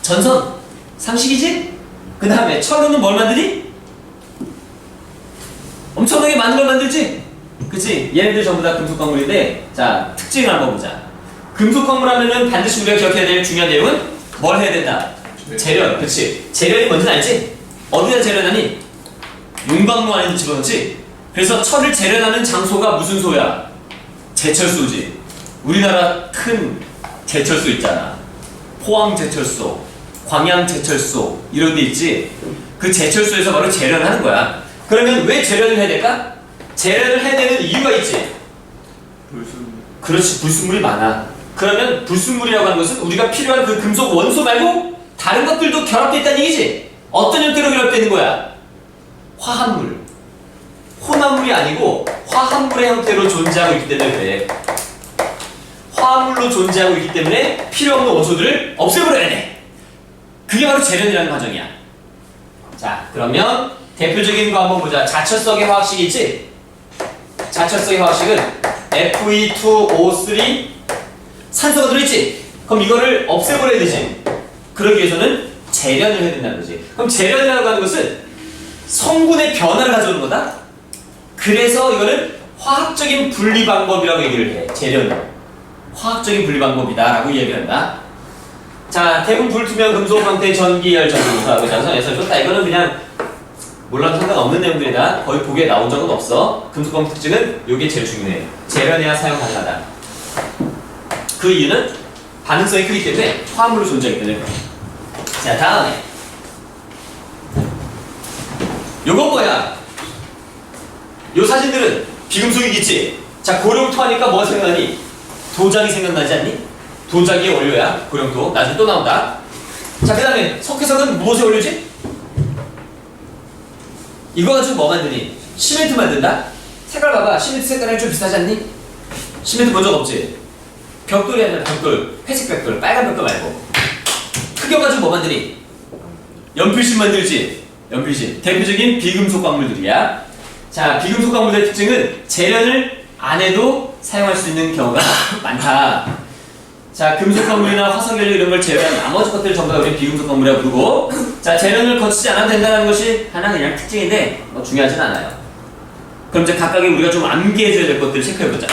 전선, 상식이지? 그 다음에 철로는 뭘 만드니? 엄청나게 많은 걸 만들지? 그치? 얘네들 전부 다 금속광물인데, 자, 특징을 한번 보자. 금속광물 하면은 반드시 우리가 기억해야 될 중요한 내용은 뭘 해야 된다? 재련. 그치? 재련이 뭔지 알지? 어디다 재련하니? 용광로 안에 집어넣지? 그래서 철을 재련하는 장소가 무슨 소야? 제철소지. 우리나라 큰 제철소 있잖아. 포항제철소, 광양제철소 이런 데 있지? 그 제철소에서 바로 재련하는 거야. 그러면 왜 재련을 해야 될까? 재련을 해야 되는 이유가 있지. 불순물. 그렇지, 불순물이 많아. 그러면 불순물이라고 하는 것은 우리가 필요한 그 금속 원소 말고 다른 것들도 결합되어 있다는 얘기지. 어떤 형태로 결합되어 있는 거야? 화합물. 혼합물이 아니고 화합물의 형태로 존재하고 있기 때문에 그래. 화합물로 존재하고 있기 때문에 필요 없는 원소들을 없애버려야 돼. 그게 바로 재련이라는 과정이야. 자, 그러면 대표적인 거 한번 보자. 자철석의 화학식이 있지? 자철석의 화학식은 Fe2O3 산소가 들어있지? 그럼 이거를 없애버려야 되지. 그러기 위해서는 재련을 해야 된다는 거지. 그럼 재련이라고 하는 것은 성분의 변화를 가져오는 거다? 그래서 이거는 화학적인 분리 방법이라고 얘기를 해. 재련은 화학적인 분리 방법이다 라고 얘기한다. 자, 대분 불투명 금속 상태 전기열 전기사 전선에서 줬다. 이거는 그냥 몰라도 상관없는 내용들이다. 거의 보기에 나온 적은 없어. 금속광 특징은 이게 제일 중요해. 재련해야 사용 가능하다. 그 이유는 반응성이 크기 때문에 화합물로 존재하기 때문에. 자, 다음에 요건 뭐야? 요 사진들은 비금속이겠지? 자, 고령토 하니까 뭐가 생각나니? 도장이 생각나지 않니? 도자기의 원료야. 고령토. 나중에 또 나온다. 자, 그 다음에 석회석은 무엇의 원료지? 이거 가지고 뭐 만드니? 시멘트 만든다? 색깔 봐봐. 시멘트 색깔이랑 좀 비슷하지 않니? 시멘트 본 적 없지? 벽돌이 아니라 벽돌. 회색 벽돌. 빨간 벽돌 말고. 흑연 가지고 뭐 만드니? 연필심 만들지? 연필심. 대표적인 비금속 광물들이야. 자, 비금속 광물들의 특징은 재련을 안 해도 사용할 수 있는 경우가 많다. 자, 금속 광물이나 화석 연료 이런 걸 제외한 나머지 것들 전부 다 우리 비금속 광물이라고 부르고, 자, 재련을 거치지 않아도 된다는 것이 하나 그냥 특징인데 뭐 중요하진 않아요. 그럼 이제 각각의 우리가 좀 암기해줘야 될 것들을 체크해보자.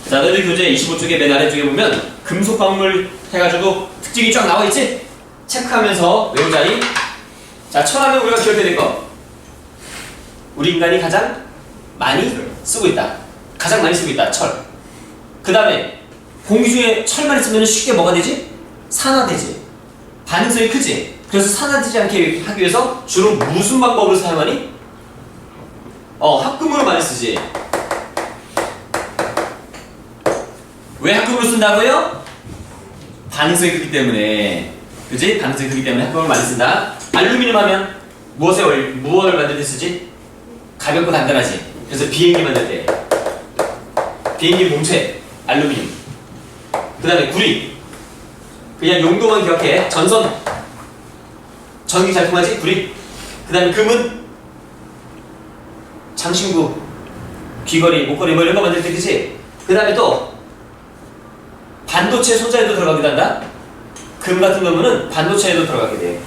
자, 너희들 교재 25쪽에 맨 아래쪽에 보면 금속 광물 해가지고 특징이 쫙 나와있지? 체크하면서 외우자니. 자, 철하면 우리가 기억해야 될 거. 우리 인간이 가장 많이 쓰고 있다. 가장 많이 쓰고 있다. 철. 그 다음에 공기 중에 철만 있으면 쉽게 뭐가 되지? 산화되지. 반응성이 크지. 그래서 산화되지 않게 하기 위해서 주로 무슨 방법으로 사용하니? 합금으로 많이 쓰지. 왜 합금으로 쓴다고요? 반응성이 크기 때문에. 그지? 반응성이 크기 때문에 합금을 많이 쓴다. 알루미늄 하면 무엇을 만들 때 쓰지? 가볍고 단단하지. 그래서 비행기 만들 때. 비행기 몸체, 알루미늄. 그 다음에 구리. 그냥 용도만 기억해. 전선. 전기 잘 통하지? 구리. 그 다음에 금은 장신구, 귀걸이, 목걸이 뭐 이런 거 만들 때 그치? 그 다음에 또 반도체 소자에도 들어가기도 한다. 금 같은 경우는 반도체에도 들어가게 돼.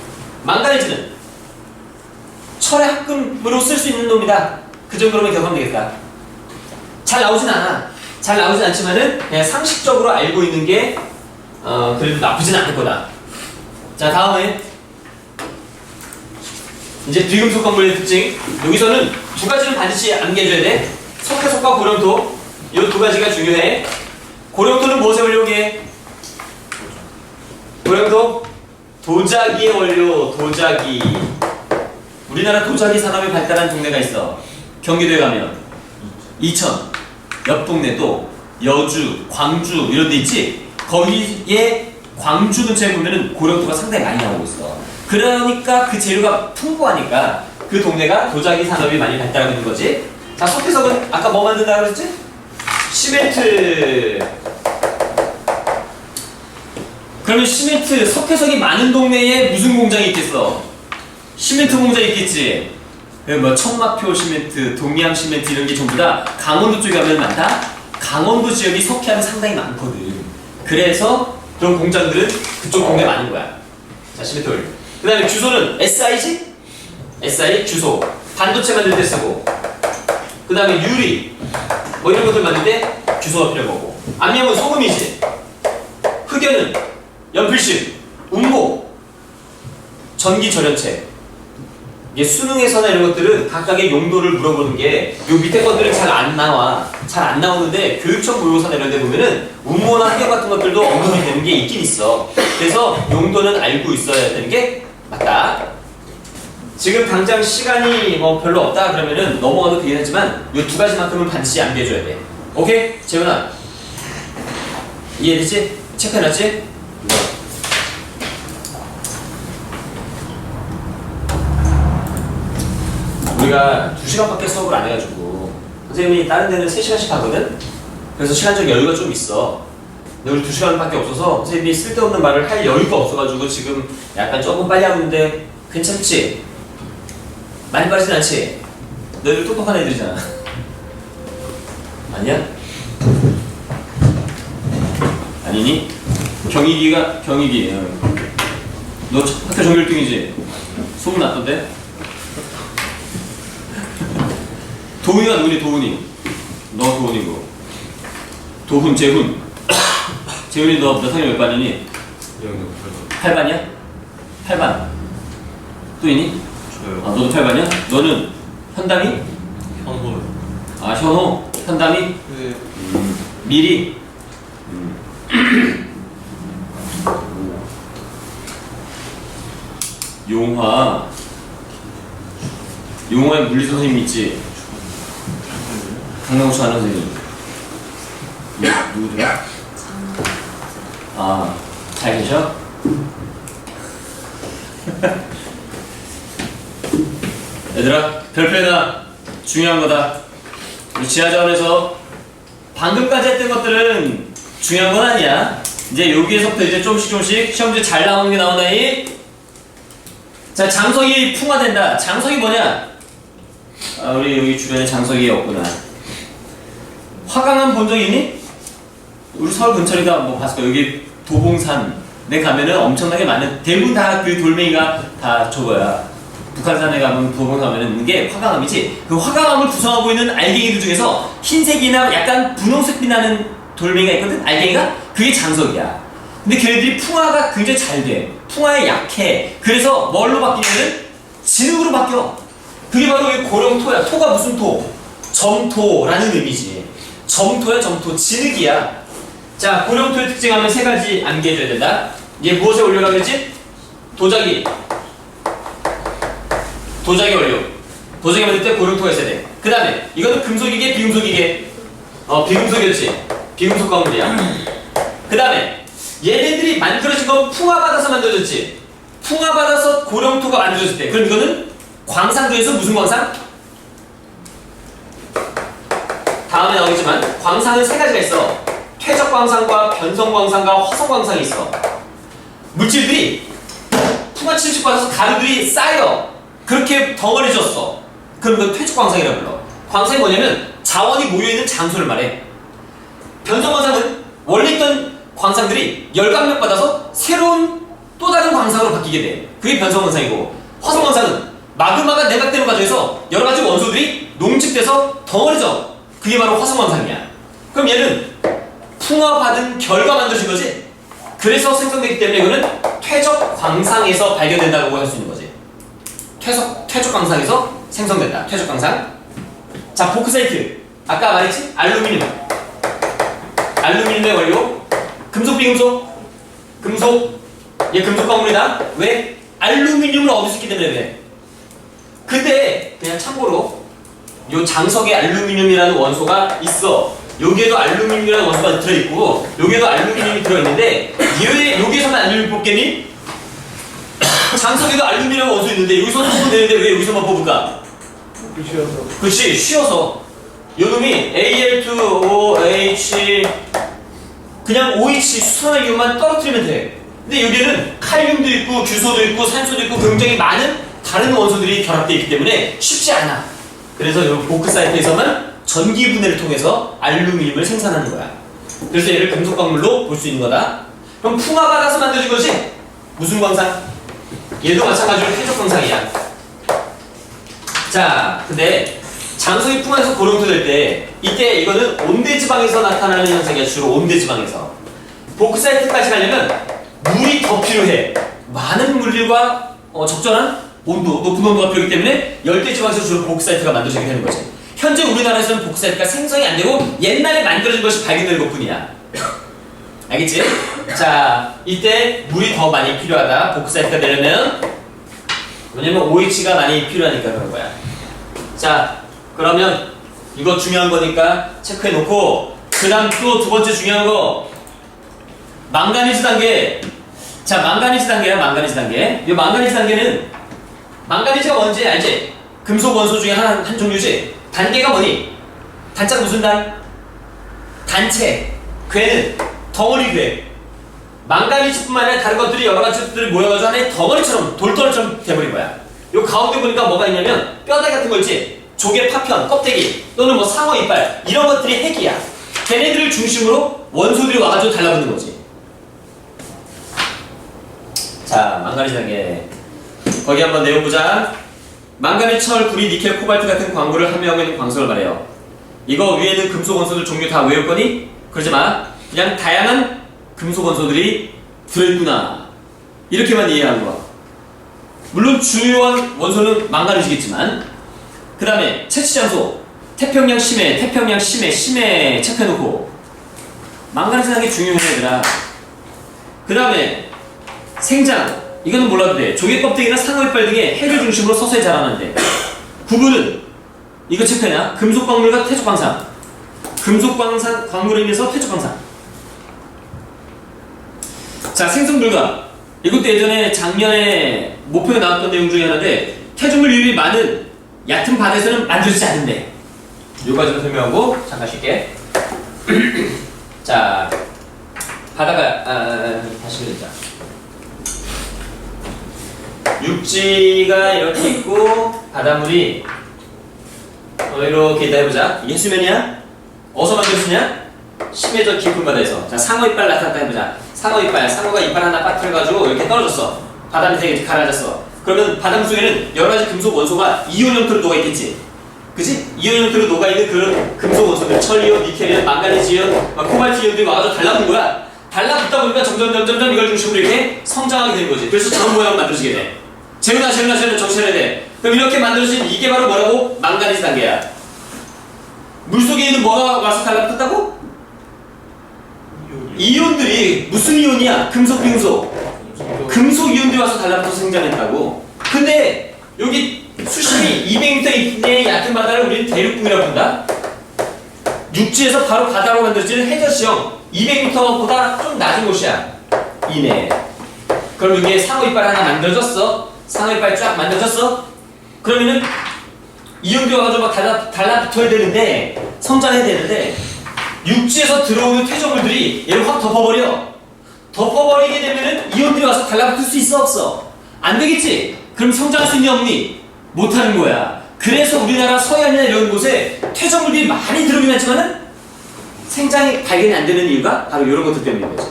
망가니즈는 철의 합금으로 쓸 수 있는 놈이다. 그 정도로만 기억하면 되겠다. 잘 나오진 않아. 잘 나오진 않지만은 그냥 상식적으로 알고 있는 게 그래도 나쁘진 않을 거다. 자, 다음에 이제 비금속 광물의 특징. 여기서는 두 가지는 반드시 암기해줘야 돼. 석회석과 고령토. 이 두 가지가 중요해. 고령토는 무엇의 원료게? 고령토? 도자기의 원료. 도자기. 우리나라 도자기 산업이 발달한 동네가 있어. 경기도에 가면 이천, 옆 동네 또 여주, 광주 이런 데 있지? 거기에 광주 근처에 보면은 고령토가 상당히 많이 나오고 있어. 그러니까 그 재료가 풍부하니까 그 동네가 도자기 산업이 많이 발달하고 있는 거지. 자, 석회석은 아까 뭐 만든다고 그랬지? 시멘트. 그러면 시멘트, 석회석이 많은 동네에 무슨 공장이 있겠어? 시멘트 공장이 있겠지. 뭐 청마표 시멘트, 동양 시멘트 이런 게 전부 다 강원도 쪽에 가면 많다? 강원도 지역이 석회암이 상당히 많거든. 그래서 그런 공장들은 그쪽 동네에 많은 거야. 자, 시멘트 원료. 그 다음에 주소는 SI지? SI, 주소. 반도체 만들 때 쓰고. 그 다음에 유리. 뭐 이런 것들 만들 때 주소가 필요한 거고. 암염은 소금이지. 흑연은 연필심. 운모. 전기절연체. 이게 수능에서나 이런 것들은 각각의 용도를 물어보는 게 요 밑에 것들은 잘 안 나와. 잘 안 나오는데 교육청 모의고사나 이런 데 보면은 운모나 학교 같은 것들도 언급이 되는 게 있긴 있어. 그래서 용도는 알고 있어야 되는 게 맞다. 지금 당장 시간이 뭐 별로 없다 그러면은 넘어가도 되긴 하지만 요 두 가지만큼은 반드시 암기해줘야 돼. 오케이? 재훈아 이해됐지? 체크해놨지? 우리가 2시간밖에 수업을 안 해가지고 선생님이 다른 데는 3시간씩 하거든? 그래서 시간적 여유가 좀 있어. 근데 우리 2시간밖에 없어서 선생님이 쓸데없는 말을 할 여유가 없어가지고 지금 약간 조금 빨리 하고 있는데 괜찮지? 많이 빠르진 않지? 너희들 똑똑한 애들이잖아. 아니야? 아니니? 경희기 너 학교 전교 1등이지? 소문 났던데? 도훈이가 누구니? 도훈이 너 도훈이고 도훈, 재훈 재훈이 너 몇 학년 몇 반이니? 8반이야? 8반 또 있니? 저요. 아, 너도 8반이야? 너는 현담이? 현호. 아, 현호? 현담이? 네. 미리? 용화 용화에 물리 선생님 있지? 강남구 아는 선생님 누구더라? 아, 잘 계셔? 얘들아, 별표에다 중요한 거다. 우리 지하자원에서 방금까지 했던 것들은 중요한 건 아니야. 이제 여기에서부터 이제 조금씩 시험 문제 잘 나오는 게 나오나이? 자, 장석이 풍화된다. 장석이 뭐냐? 아, 우리 여기 주변에 장석이 없구나. 화강암 본 적 있니? 우리 서울 근처니까 뭐 봤을 거야. 여기 도봉산에 가면은 엄청나게 많은, 대부분 다 그 돌멩이가 다 저거야. 북한산에 가면 도봉산 가면은 있는 게 화강암이지. 그 화강암을 구성하고 있는 알갱이들 중에서 흰색이나 약간 분홍색이 나는 돌멩이가 있거든? 알갱이가? 그게 장석이야. 근데 걔네들이 풍화가 굉장히 잘 돼. 풍화에 약해. 그래서 뭘로 바뀌냐면 진흙으로 바뀌어. 그게 바로 이 고령토야. 토가 무슨 토? 점토라는 의미지. 점토야, 점토. 진흙이야. 자, 고령토의 특징하면 세 가지 암기해줘야 된다. 얘 무엇에 올려라 그랬지? 도자기. 도자기 원료. 도자기 만들 때 고령토가 있어야 돼. 그 다음에 이거는 금속이게 비금속이게? 비금속이었지. 비금속 광물이야. 그 다음에 얘네들이 만들어진 건 풍화받아서 만들어졌지. 풍화받아서 고령토가 만들어졌을 때. 그럼 이거는 광산 중에서 무슨 광산? 다음에 나오겠지만 광산은 세 가지가 있어. 퇴적광산과 변성광산과 화성광산이 있어. 물질들이 풍화 침식받아서 가루들이 쌓여 그렇게 덩어리졌어. 그럼 그건 퇴적광산이라고 불러. 광산이 뭐냐면 자원이 모여있는 장소를 말해. 변성광산은 원래 있던 광산들이 열감력 받아서 새로운 또 다른 광산으로 바뀌게 돼. 그게 변성광산이고, 화성광산은 마그마가 내각되는 과정에서 여러가지 원소들이 농축돼서 덩어리져. 그게 바로 화성광산이야. 그럼 얘는 풍화받은 결과 만들어진 거지. 그래서 생성되기 때문에 이거는 퇴적광산에서 발견된다고 할 수 있는 거지. 퇴적광산에서 생성된다. 퇴적광산. 자, 보크사이트. 아까 말했지? 알루미늄. 알루미늄의 원료. 금속, 비금속? 금속. 얘 금속 광물이다. 왜? 알루미늄을 얻을 수 있기 때문에 그래. 근데 그냥 참고로 요 장석에 알루미늄이라는 원소가 있어. 여기에도 알루미늄이라는 원소가 들어있고 여기에도 알루미늄이 들어있는데 여기에서만 알루미늄 뽑겠니? 장석에도 알루미늄 원소 있는데 여기서 뽑으면 되는데 왜 여기서만 뽑을까? 쉬어서. 그렇지, 쉬어서. 요놈이 Al2OH 그냥 OH 수산화 이온만 떨어뜨리면 돼. 근데 여기에는 칼륨도 있고 규소도 있고 산소도 있고 굉장히 많은 다른 원소들이 결합되어 있기 때문에 쉽지 않아. 그래서 이 보크사이트에서만 전기 분해를 통해서 알루미늄을 생산하는 거야. 그래서 얘를 금속광물로 볼 수 있는 거다. 그럼 풍화받아서 만들어진 거지? 무슨 광산? 얘도 마찬가지로 퇴적광산이야. 자, 근데 장석이 풍화해서 고령토 될 때 이때 이거는 온대지방에서 나타나는 현상이야. 주로 온대지방에서. 보크사이트까지 가려면 물이 더 필요해. 많은 물질과 적절한 온도, 높은 온도가 필요하기 때문에 열대지방에서 주로 보크사이트가 만들어지게 되는 거지. 현재 우리나라에서는 보크사이트가 생성이 안 되고 옛날에 만들어진 것이 발견된 것 뿐이야. 알겠지? 자, 이때 물이 더 많이 필요하다. 보크사이트가 되려면. 왜냐면 OH가 많이 필요하니까 그런 거야. 자, 그러면 이거 중요한 거니까 체크해 놓고, 그 다음 또 두 번째 중요한 거, 망가니즈 단계. 자, 망가니즈 단계야. 망가니즈 단계. 이 망가니즈 단계는 망가니즈가 뭔지 알지? 금속 원소 중에 한 종류지. 단계가 뭐니? 단자가 무슨 단? 단체. 괴는 덩어리 괴. 망가니즈뿐만 아니라 다른 것들이 여러 가지 것들이 모여가지고 하나의 덩어리처럼 돌덩어리처럼 돼버린 거야. 요 가운데 보니까 뭐가 있냐면 뼈다귀 같은 거 있지? 조개 파편, 껍데기 또는 뭐 상어 이빨 이런 것들이 핵이야. 걔네들을 중심으로 원소들이 와가지고 달라붙는 거지. 자, 망가니즈 단계. 거기 한번 내용 보자. 망가니즈, 철, 구리, 니켈, 코발트 같은 광물을 함유하고 있는 광석을 말해요. 이거 위에는 금속 원소들 종류 다 외울 거니? 그러지 마. 그냥 다양한 금속 원소들이 들어있구나. 이렇게만 이해하는 거야. 물론 중요한 원소는 망가니즈겠지만, 그 다음에 채취 장소. 태평양 심해, 태평양 심해, 심해 체크해놓고. 망가니즈 하는 게 중요해, 얘들아. 그 다음에 생장. 이거는 몰라도 돼. 조개 껍데기나 상어 이빨 등의 핵을 중심으로 서서히 자라는데. 구분은 이거 체크해놔. 금속 광물과 퇴적 광산. 금속 광산 광물에 의해서 퇴적 광산. 자, 생성 불가. 이것도 예전에 작년에 목표에 나왔던 내용 중에 하나인데 퇴적물이 많은 얕은 바다에서는 만들어지지 않는데. 요까지만 설명하고 잠깐 쉴게. 자, 바다가 다시 그리자. 육지가 이렇게 있고 바닷물이 이렇게 있다 해보자. 이게 해수면이야? 어디서 만들어지냐? 심해져 깊은 바다에서. 자, 상어 이빨 나타났다 해보자. 상어 이빨, 상어가 이빨 하나 빠뜨려가지고 이렇게 떨어졌어. 바다 밑에 이렇게 가라앉았어. 그러면 바닷물 속에는 여러 가지 금속 원소가 이온 형태로 녹아있겠지? 그지? 이온 형태로 녹아있는 그런 금속 원소들, 철이온, 니켈이온, 망가니즈이온, 코발트 이온들이 와가지고 달라붙는 거야. 달라붙다 보니까 점점 이걸 중심으로 이렇게 성장하게 되는 거지. 그래서 저런 모양으로 만들어지게 돼. 재우나 정신 차려야 돼. 그럼 이렇게 만들어진 이게 바로 뭐라고? 망가니즈 단계야. 물속에 있는 뭐가 와서 달라붙었다고? 이온들이 무슨 이온이야? 금속, 빙속. 금속 이온들이 와서 달라붙어서 생장했다고. 근데 여기 수심이 200m 이내의 얕은 바다를 우리는 대륙붕이라고 부른다. 육지에서 바로 바다로 만들어지는 해저시형 200m보다 좀 낮은 곳이야. 이내. 그럼 여기에 상어 이빨 하나 만들어졌어. 상어 이빨 쫙 만들어졌어. 그러면은 이온들이 와가지고 막 달라붙어야 되는데, 성장해야 되는데, 육지에서 들어오는 퇴적물들이 얘를 확 덮어버려. 덮어버리게 되면은 이온들이 와서 달라붙을 수 있어, 없어? 안 되겠지? 그럼 성장할 수 있니, 없니? 못하는 거야. 그래서 우리나라 서해안이나 이런 곳에 퇴적물들이 많이 들어오긴 하지만은 생장이 발견이 안 되는 이유가 바로 이런 것들 때문인 거지.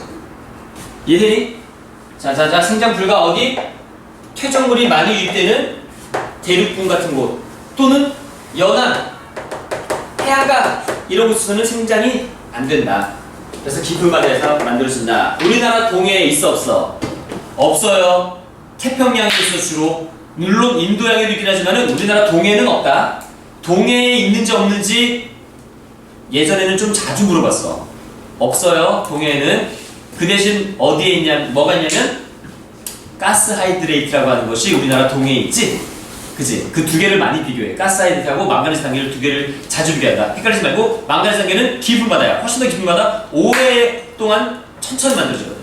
이해되니? 자, 생장 불가 어디? 퇴적물이 많이 유입되는 대륙붕 같은 곳 또는 연안, 해안가 이런 곳에서는 생장이 안 된다. 그래서 깊은 바다에서 만들어진다. 우리나라 동해에 있어, 없어? 없어요. 태평양에 있어 주로. 물론 인도양에도 있긴 하지만은 우리나라 동해는 없다. 동해에 있는지 없는지 예전에는 좀 자주 물어봤어. 없어요. 동해에는. 그 대신 어디에 있냐, 뭐가 있냐면 가스하이드레이트라고 하는 것이 우리나라 동해에 있지. 그치? 그 두 개를 많이 비교해. 가스하이드레이트하고 망가니즈 단계를 두 개를 자주 비교한다. 헷갈리지 말고 망가니즈 단계는 깊은 바다야. 훨씬 더 깊은 바다. 오랫동안 천천히 만들어지거든.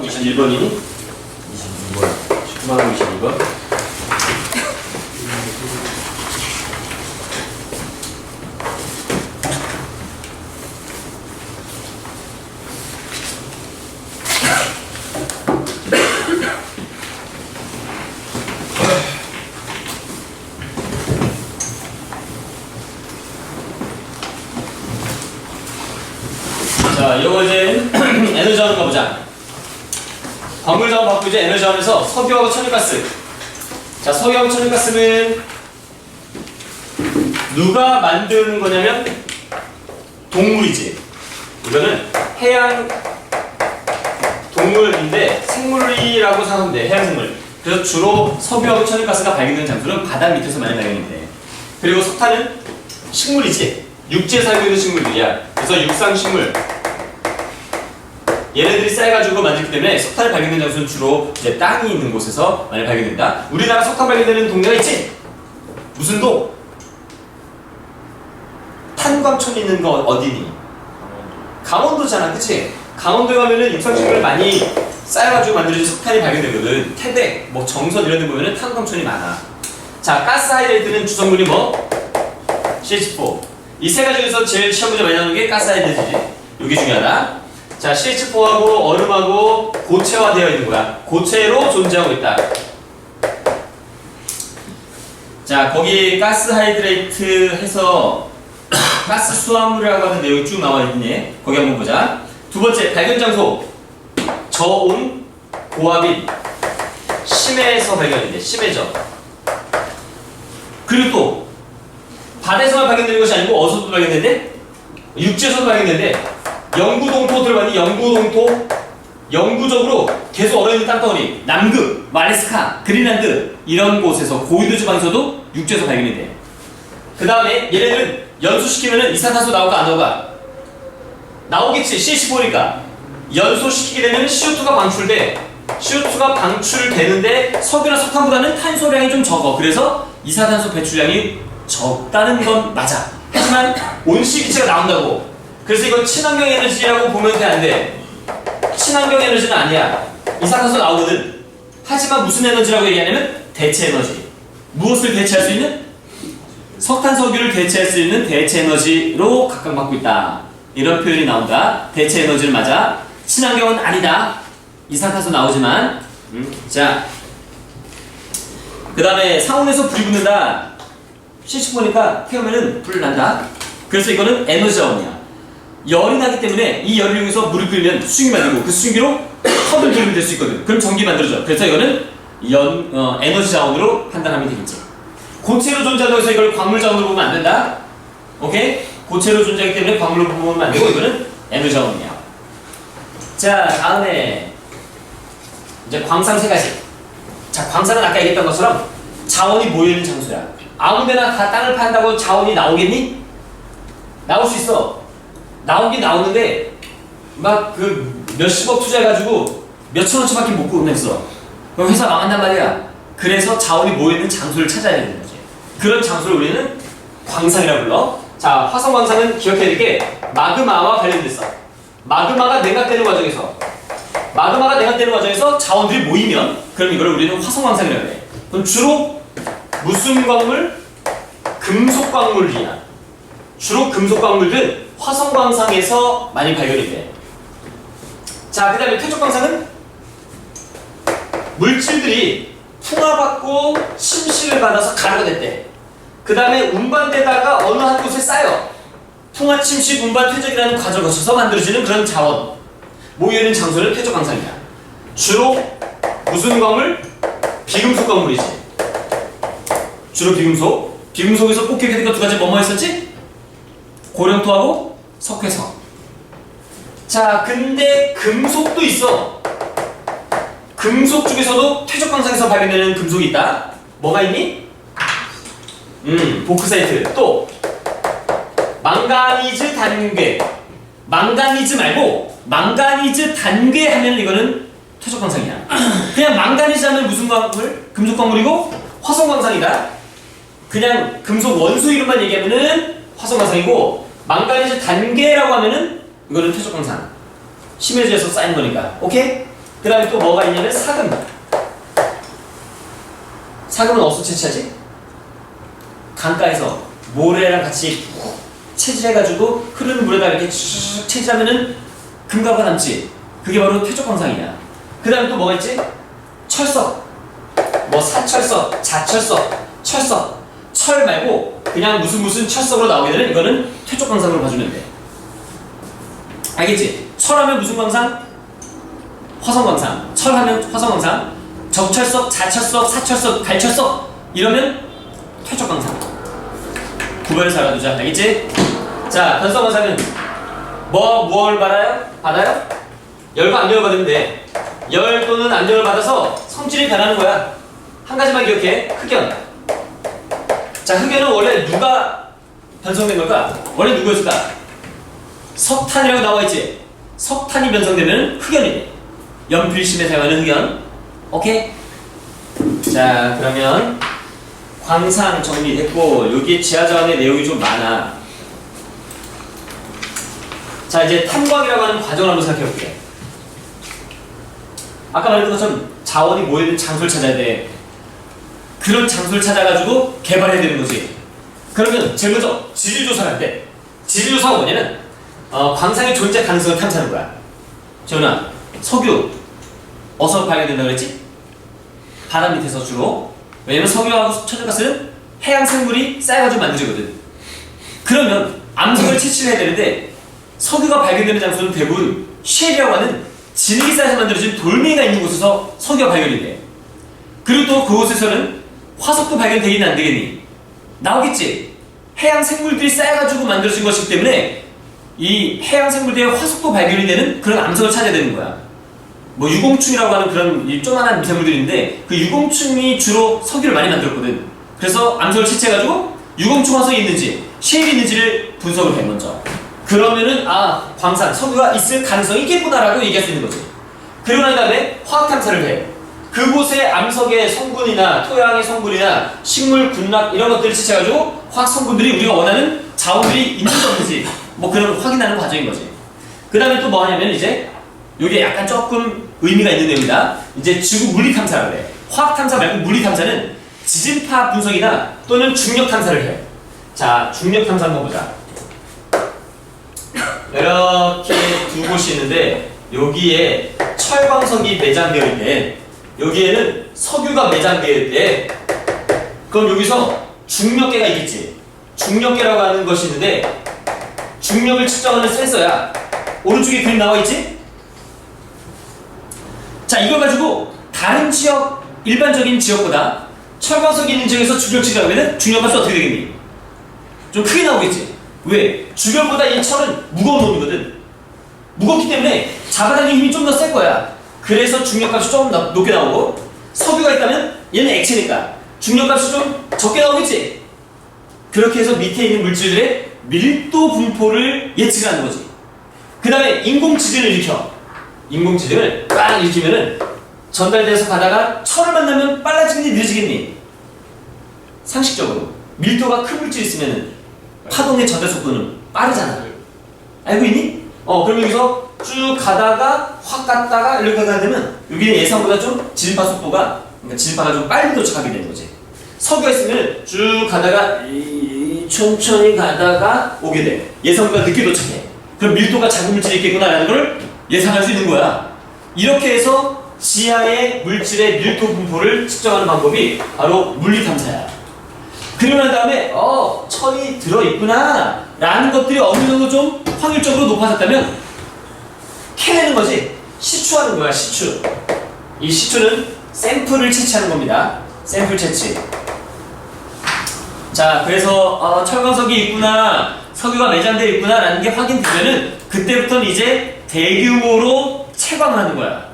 21번이니? 19번 22번. 자, 이거 이제 에너지원을 가보자. 광물자원 받고 이제 에너지원에서 석유하고 천연가스. 자, 석유하고 천연가스는 누가 만드는 거냐면 동물이지. 이거는 해양 동물인데 생물이라고 생각하면 돼. 해양생물. 그래서 주로 석유하고 천연가스가 발견되는 장소는 바다 밑에서 많이 발견이 돼. 그리고 석탄은 식물이지. 육지에 살고 있는 식물들이야. 그래서 육상식물. 얘네들이 쌓여가지고 만들기 때문에 석탄이 발견되는 장소는 주로 이제 땅이 있는 곳에서 많이 발견된다. 우리나라 석탄 발견되는 동네가 있지? 무슨 도? 탄광촌 있는 거 어디니? 강원도잖아, 그치? 강원도에 가면은 육상식물 많이 쌓여가지고 만들어진 석탄이 발견되거든. 태백, 뭐 정선 이런 데 보면은 탄광촌이 많아. 자, 가스하이드레이트는 주성분이 뭐? CH4. 이 세 가지 중에서 제일 시험 문제 많이 나오는 게 가스하이드레이트지. 이게 중요하다. 자, CH4하고 얼음하고 고체화되어 있는 거야. 고체로 존재하고 있다. 자, 거기 가스하이드레이트 해서 가스 수화물이라고 하는 내용이 쭉 나와 있네. 거기 한번 보자. 두 번째, 발견 장소. 저온, 고압인, 심해에서 발견인데, 심해져. 그리고 또 바다에서만 발견되는 것이 아니고 어디서도 발견되는데? 육지에서도 발견되는데 영구동토 들어봤니? 영구동토? 영구적으로 계속 얼어있는 땅덩어리, 남극, 알래스카, 그린란드 이런 곳에서 고위도 지방에서도 육지에서 발견이 돼. 그 다음에 얘네들은 연소시키면은 이산화탄소 나올까 안 나올까? 나오겠지. CH4니까 연소시키게 되면 CO2가 방출돼. CO2가 방출되는데 석유나 석탄보다는 탄소량이 좀 적어. 그래서 이산화탄소 배출량이 적다는 건 맞아. 하지만 온실기체가 나온다고 그래서 이건 친환경 에너지라고 보면 돼, 안 돼? 친환경 에너지는 아니야. 이산화탄소 나오거든. 하지만 무슨 에너지라고 얘기하냐면 대체 에너지. 무엇을 대체할 수 있는? 석탄석유를 대체할 수 있는 대체 에너지로 각광받고 있다. 이런 표현이 나온다. 대체 에너지를 맞아. 친환경은 아니다. 이산화탄소 나오지만. 자, 그 다음에 상온에서 불이 붙는다. 시식 보니까 태우면은 불 난다. 그래서 이거는 에너지 자원이야. 열이 나기 때문에 이 열을 이용해서 물을 끓이면 수증기 만들고 그 수증기로 컵을 돌리면 될 수 있거든. 그럼 전기 만들어져. 그래서 이거는 에너지 자원으로 판단하면 되겠지. 고체로 존재한다고 해서 이걸 광물 자원으로 보면 안 된다. 오케이? 고체로 존재하기 때문에 광물로 보면 안 되고 이거는 에너지 자원이야. 자, 다음에 이제 광산 세 가지. 자, 광산은 아까 얘기했던 것처럼 자원이 모여있는 장소야. 아무데나 다 땅을 판다고 자원이 나오겠니? 나올 수 있어. 나오긴 나오는데 막 그 몇십억 투자해가지고 몇천원치밖에 못 구했어. 그럼 회사 망한단 말이야. 그래서 자원이 모여있는 장소를 찾아야 되는 거지. 그런 장소를 우리는 광산이라고 불러. 자, 화성광산은 기억해야 될 게 마그마와 관련됐어. 마그마가 냉각되는 과정에서 자원들이 모이면 그럼 이걸 우리는 화성광산이라고 해. 그럼 주로 무슨 광물? 금속 광물이야. 주로 금속 광물들은 화성광산에서 많이 발견이 돼. 자, 그 다음에 퇴적광산은 물질들이 풍화받고 침식을 받아서 가루가 됐대. 그 다음에 운반되다가 어느 한 곳에 쌓여 풍화, 침식, 운반, 퇴적이라는 과정을 거쳐서 만들어지는 그런 자원 모여있는 장소는 퇴적광산이야. 주로 무슨 광물? 비금속 광물이지. 주로 비금속에서 꼭 기억해야 될 거 두 가지 뭐뭐 했었지? 고령토하고 석회성. 자, 근데 금속도 있어. 금속 중에서도 퇴적광산에서 발견되는 금속이 있다. 뭐가 있니? 보크사이트. 또 망가니즈 단괴. 망가니즈 말고 망가니즈 단괴 하면 이거는 퇴적광산이야. 그냥 망가니즈 하면 무슨 광물? 금속 광물이고 화성광산이다. 그냥 금속 원소 이름만 얘기하면은 화성광산이고 망가니즈 단계라고 하면은 이거는 퇴적광산. 심해지에서 쌓인 거니까. 오케이? 그 다음에 또 뭐가 있냐면 사금. 사금은 어디서 채취하지? 강가에서 모래랑 같이 채질해가지고 흐르는 물에다 이렇게 쭉 채질하면은 금가루가 남지. 그게 바로 퇴적광산이야. 그 다음에 또 뭐가 있지? 철석. 뭐 사철석, 자철석, 철석. 철 말고 그냥 무슨 철석으로 나오게 되는 이거는 퇴적광산으로 봐주면 돼. 알겠지? 철하면 무슨 광산? 화성광산. 철하면 화성광산. 적철석, 자철석, 사철석, 갈철석 이러면 퇴적광산. 구별해서 알아두자. 알겠지? 자, 변성광산은 뭘 받아요? 열과 압력을 받으면 돼. 열 또는 압력을 받아서 성질이 변하는 거야. 한 가지만 기억해. 흑연. 자, 흑연은 원래 누가 변성된 걸까? 원래 누구였을까? 석탄이라고 나와있지? 석탄이 변성되면 흑연이 돼. 연필심에 사용하는 흑연. 오케이? 자, 그러면 광산 정리됐고 여기 지하자원의 내용이 좀 많아. 자, 이제 탐광이라고 하는 과정을 한번 생각해볼게. 아까 말했던 것처럼 자원이 모여있는 장소를 찾아야 돼. 그런 장소를 찾아가지고 개발해야 되는 거지. 그러면 제일 먼저 지질조사를 할 때, 지질조사가 뭐냐면 광산의 존재 가능성을 탐사하는 거야. 재훈아, 석유 어디서 발견된다고 그랬지? 바람 밑에서 주로. 왜냐면 석유하고 천연가스는 해양 생물이 쌓여가지고 만들어지거든. 그러면 암석을 채취를 해야 되는데 석유가 발견되는 장소는 대부분 쉘이라고 하는 진흙이 쌓여서 만들어진 돌멩이가 있는 곳에서 석유가 발견이 돼. 그리고 또 그곳에서는 화석도 발견되기는 안 되겠니? 나오겠지? 해양 생물들이 쌓여가지고 만들어진 것이기 때문에 이 해양 생물들의 화석도 발견이 되는 그런 암석을 찾아야 되는 거야. 뭐 유공충이라고 하는 그런 조그만한 미생물들이 있는데 그 유공충이 주로 석유를 많이 만들었거든. 그래서 암석을 채취해가지고 유공충 화석이 있는지 쉘이 있는지를 분석을 해 먼저. 그러면은 광산, 석유가 있을 가능성이 있겠구나라고 얘기할 수 있는 거지. 그러고 난 다음에 화학 탐사를 해. 그곳의 암석의 성분이나 토양의 성분이나 식물 군락 이런 것들을 채취해가지고 화학 성분들이 우리가 원하는 자원들이 있는지 없는지 뭐 그런 확인하는 과정인 거지. 그 다음에 또 뭐 하냐면 이제 요게 약간 조금 의미가 있는 내용이다. 이제 지구 물리 탐사라고 그래. 화학 탐사 말고 물리 탐사는 지진파 분석이나 또는 중력 탐사를 해요. 자, 중력 탐사 한번 보자. 이렇게 두 곳이 있는데 여기에 철광석이 매장되어 있대. 여기에는 석유가 매장되어 있대. 그럼 여기서 중력계가 있겠지. 중력계라고 하는 것이 있는데 중력을 측정하는 센서야. 오른쪽에 그림 나와 있지? 자, 이걸 가지고 다른 지역, 일반적인 지역보다 철광석이 있는 지역에서 중력 측정하면 중력값이 어떻게 되겠니? 좀 크게 나오겠지? 왜? 주변보다 이 철은 무거운 놈이거든. 무겁기 때문에 잡아당기는 힘이 좀 더 셀 거야. 그래서 중력값이 조금 높게 나오고, 석유가 있다면 얘는 액체니까 중력값이 좀 적게 나오겠지? 그렇게 해서 밑에 있는 물질들의 밀도 분포를 예측을 하는 거지. 그 다음에 인공지진을 일으켜. 인공지진을 빡 일으키면은 전달돼서 가다가 철을 만나면 빨라지겠니 늦어지겠니? 상식적으로 밀도가 큰 물질이 있으면은 파동의 전달 속도는 빠르잖아. 알고 있니? 그럼 여기서 쭉 가다가 확 갔다가 이렇게 가게 되면 여기는 예상보다 좀 진파 속도가, 그러니까 진파가 좀 빨리 도착하게 되는 거지. 석유가 있으면 쭉 가다가 천천히 가다가 오게 돼. 예상보다 늦게 도착해. 그럼 밀도가 작은 물질이 있겠구나라는 걸 예상할 수 있는 거야. 이렇게 해서 지하의 물질의 밀도 분포를 측정하는 방법이 바로 물리 탐사야. 그러고 난 다음에 철이 들어있구나 라는 것들이 어느 정도 좀 확률적으로 높아졌다면 캐내는 거지. 시추하는 거야. 시추. 이 시추는 샘플을 채취하는 겁니다. 샘플 채취. 자, 그래서 철광석이 있구나, 석유가 매장되어 있구나 라는 게 확인되면은 그때부터는 이제 대규모로 채광을 하는 거야.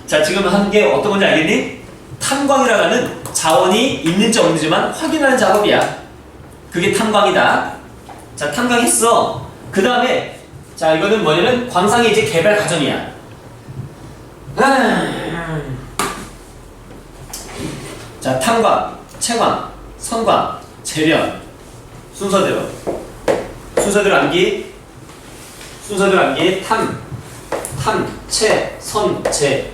자, 지금 한 게 어떤 건지 알겠니? 탐광이라고 하는 자원이 있는지 없는지만 확인하는 작업이야. 그게 탐광이다. 자, 탐광했어. 그 다음에 자, 이거는 뭐냐면 광상의 이제 개발 과정이야. 자, 탐광, 채광, 선광, 재련 순서대로 암기. 탐, 채, 선, 재.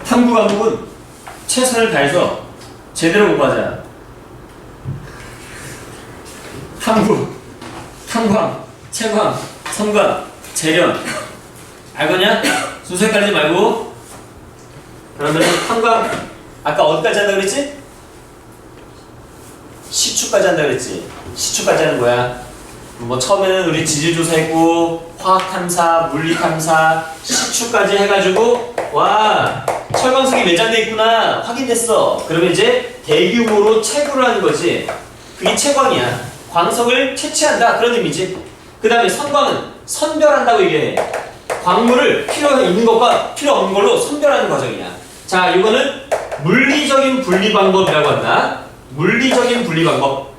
탐구 과목은 최선을 다해서 제대로 공부하자. 탐구, 탐광, 채광, 선광, 재련. 알겠냐? 순서 헷갈리지 말고. 그러면 탐광 아까 어디까지 한다 그랬지? 시추까지 한다 그랬지? 시추까지 하는 거야. 뭐 처음에는 우리 지질조사했고 화학탐사, 물리탐사, 시추까지 해가지고 와, 철광석이 매장돼 있구나 확인됐어. 그러면 이제 대규모로 채굴을 하는 거지. 그게 채광이야. 광석을 채취한다 그런 의미지. 그 다음에 선광은 선별한다고 얘기해. 광물을 필요 있는 것과 필요 없는 걸로 선별하는 과정이야. 자, 이거는 물리적인 분리 방법이라고 한다. 물리적인 분리 방법.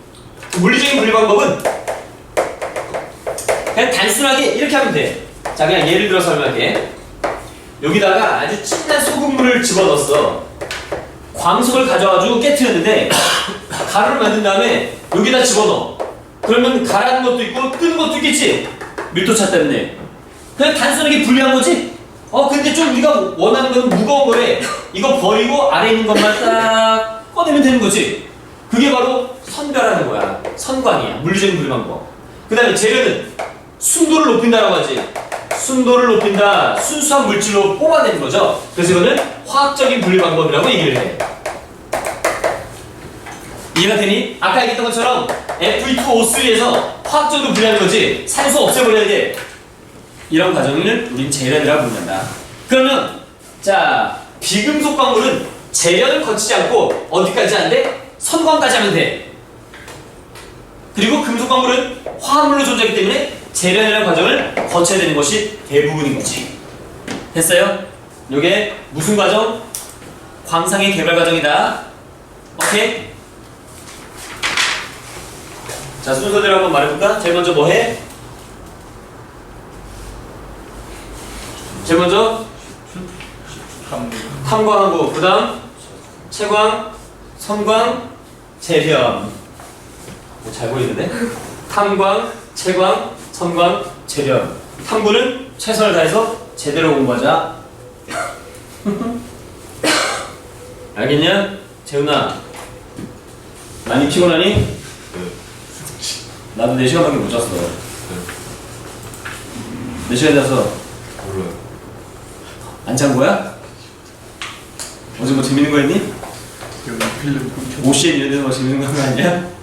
물리적인 분리 방법은 그냥 단순하게 이렇게 하면 돼. 자, 그냥 예를 들어서 설명할게. 여기다가 아주 진한 소금물을 집어넣었어. 광석을 가져가지고 깨트렸는데 가루를 만든 다음에 여기다 집어넣어. 그러면 가라앉는 것도 있고 뜨는 것도 있겠지? 밀도차 때문에. 그냥 단순하게 분리한 거지? 근데 좀 우리가 원하는 건 무거운 거래. 이거 버리고 아래 있는 것만 딱 꺼내면 되는 거지. 그게 바로 선별하는 거야. 선광이야. 물리적인 분리 방법. 그 다음에 재료는 순도를 높인다라고 하지. 순도를 높인다. 순수한 물질로 뽑아내는 거죠. 그래서 이거는 화학적인 분리 방법이라고 얘기를 해. 이해가 되니? 아까 얘기했던 것처럼 Fe2O3에서 화학적으로 분리하는 거지. 산소 없애버려야 돼. 이런 과정을 우린 재련이라고 부른다. 그러면 자, 비금속 광물은 재련을 거치지 않고 어디까지 하는데? 선광까지 하면 돼. 그리고 금속 광물은 화합물로 존재하기 때문에 재련이라는 과정을 거쳐야 되는 것이 대부분인 거지. 됐어요? 요게 무슨 과정? 광상의 개발 과정이다. 오케이? 자, 순서대로 한번 말해볼까? 제일 먼저 뭐 해? 제일 먼저 탐광하고 그 다음 채광, 선광, 재련. 잘 보이는데? 탐광, 채광, 선광, 재련. 탐구는 최선을 다해서 제대로 공부하자. 알겠냐? 재훈아. 많이 피곤하니? 나도 4시간밖에 못 잤어. 4시간 자서 몰라요. 안 잔 거야? 어제 뭐 재밌는 거 했니? OCN 이런 데서 뭐 재밌는 거 한 거 아니야?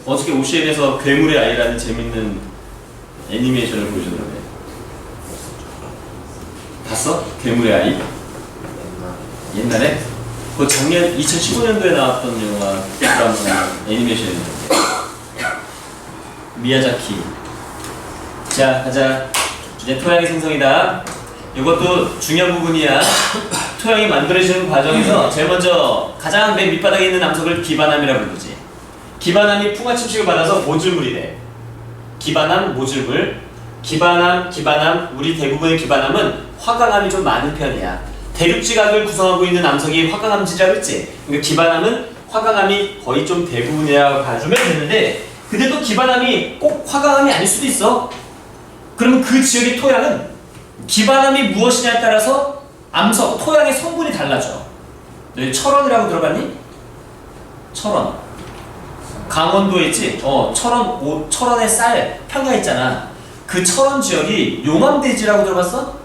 어저께 OCN에서 괴물의 아이라는 재밌는 애니메이션을 보여주더라고요. 봤어? 괴물의 아이? 옛날에? 그 작년 2015년도에 나왔던 영화 드라마 애니메이션인데 미야자키. 자, 가자. 이제 토양의 생성이다. 이것도 중요한 부분이야. 토양이 만들어지는 과정에서 제일 먼저 가장 맨 밑바닥에 있는 암석을 기반암이라고 부르지. 기반암이 풍화 침식을 받아서 모질물이 돼. 기반암, 모질물. 기반암, 우리 대부분의 기반암은 화강암이 좀 많은 편이야. 대륙지각을 구성하고 있는 암석이 화강암지라고 했지. 그러니까 기반암은 화강암이 거의 좀 대부분이라고 봐주면 되는데, 근데 또 기반암이 꼭 화강암이 아닐 수도 있어. 그러면 그 지역의 토양은 기반암이 무엇이냐에 따라서 암석, 토양의 성분이 달라져. 너희 철원이라고 들어봤니? 철원. 강원도에 있지? 철원의 쌀, 평야 있잖아. 그 철원 지역이 용암대지라고 들어봤어?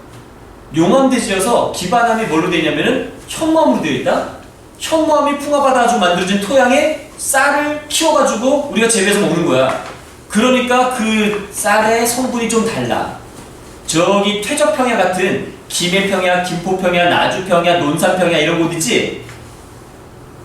용암대지여서 기반암이 뭘로 되어 있냐면은 현무암으로 되어 있다? 현무암이 풍화받아가지고 만들어진 토양에 쌀을 키워가지고 우리가 재배해서 먹는 거야. 그러니까 그 쌀의 성분이 좀 달라. 저기 퇴적평야 같은 김해평야, 김포평야, 나주평야, 논산평야 이런 곳 있지?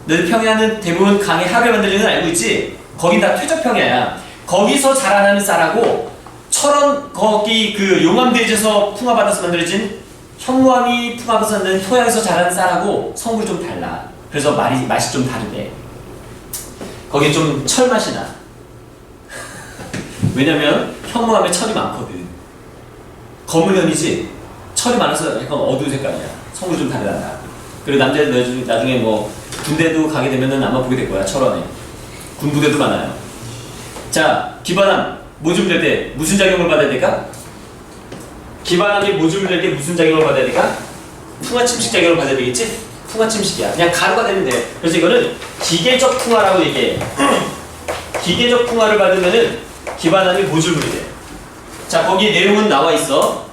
너희 평야는 대부분 강의 하루에 만들어지는 걸 알고 있지? 거긴 다 퇴적평야야. 거기서 자라나는 쌀하고 철원 거기 그 용암대지에서 풍화받아서 만들어진 현무암이 풍화받아서 만든 토양에서 자라는 쌀하고 성분이 좀 달라. 그래서 맛이 좀 다르대. 거기 좀 철맛이 나. 왜냐면 현무암에 철이 많거든. 검은 현이지 철이 많아서 약간 어두운 색깔이야. 성분이 좀 다르단다. 그리고 남자들 나중에 뭐 군대도 가게 되면은 아마 보게 될 거야. 철원에 군부대도 많아요. 자, 기반암 모질될 때 무슨 작용을 받아야 될까? 기반암이 모질될 때 무슨 작용을 받아야 될까? 풍화 침식 작용을 받아야 되겠지? 풍화 침식이야. 그냥 가루가 되면 돼. 그래서 이거는 기계적 풍화라고 얘기해. 기계적 풍화를 받으면은 기반암이 모질물이 돼. 자, 거기 내용은 나와 있어.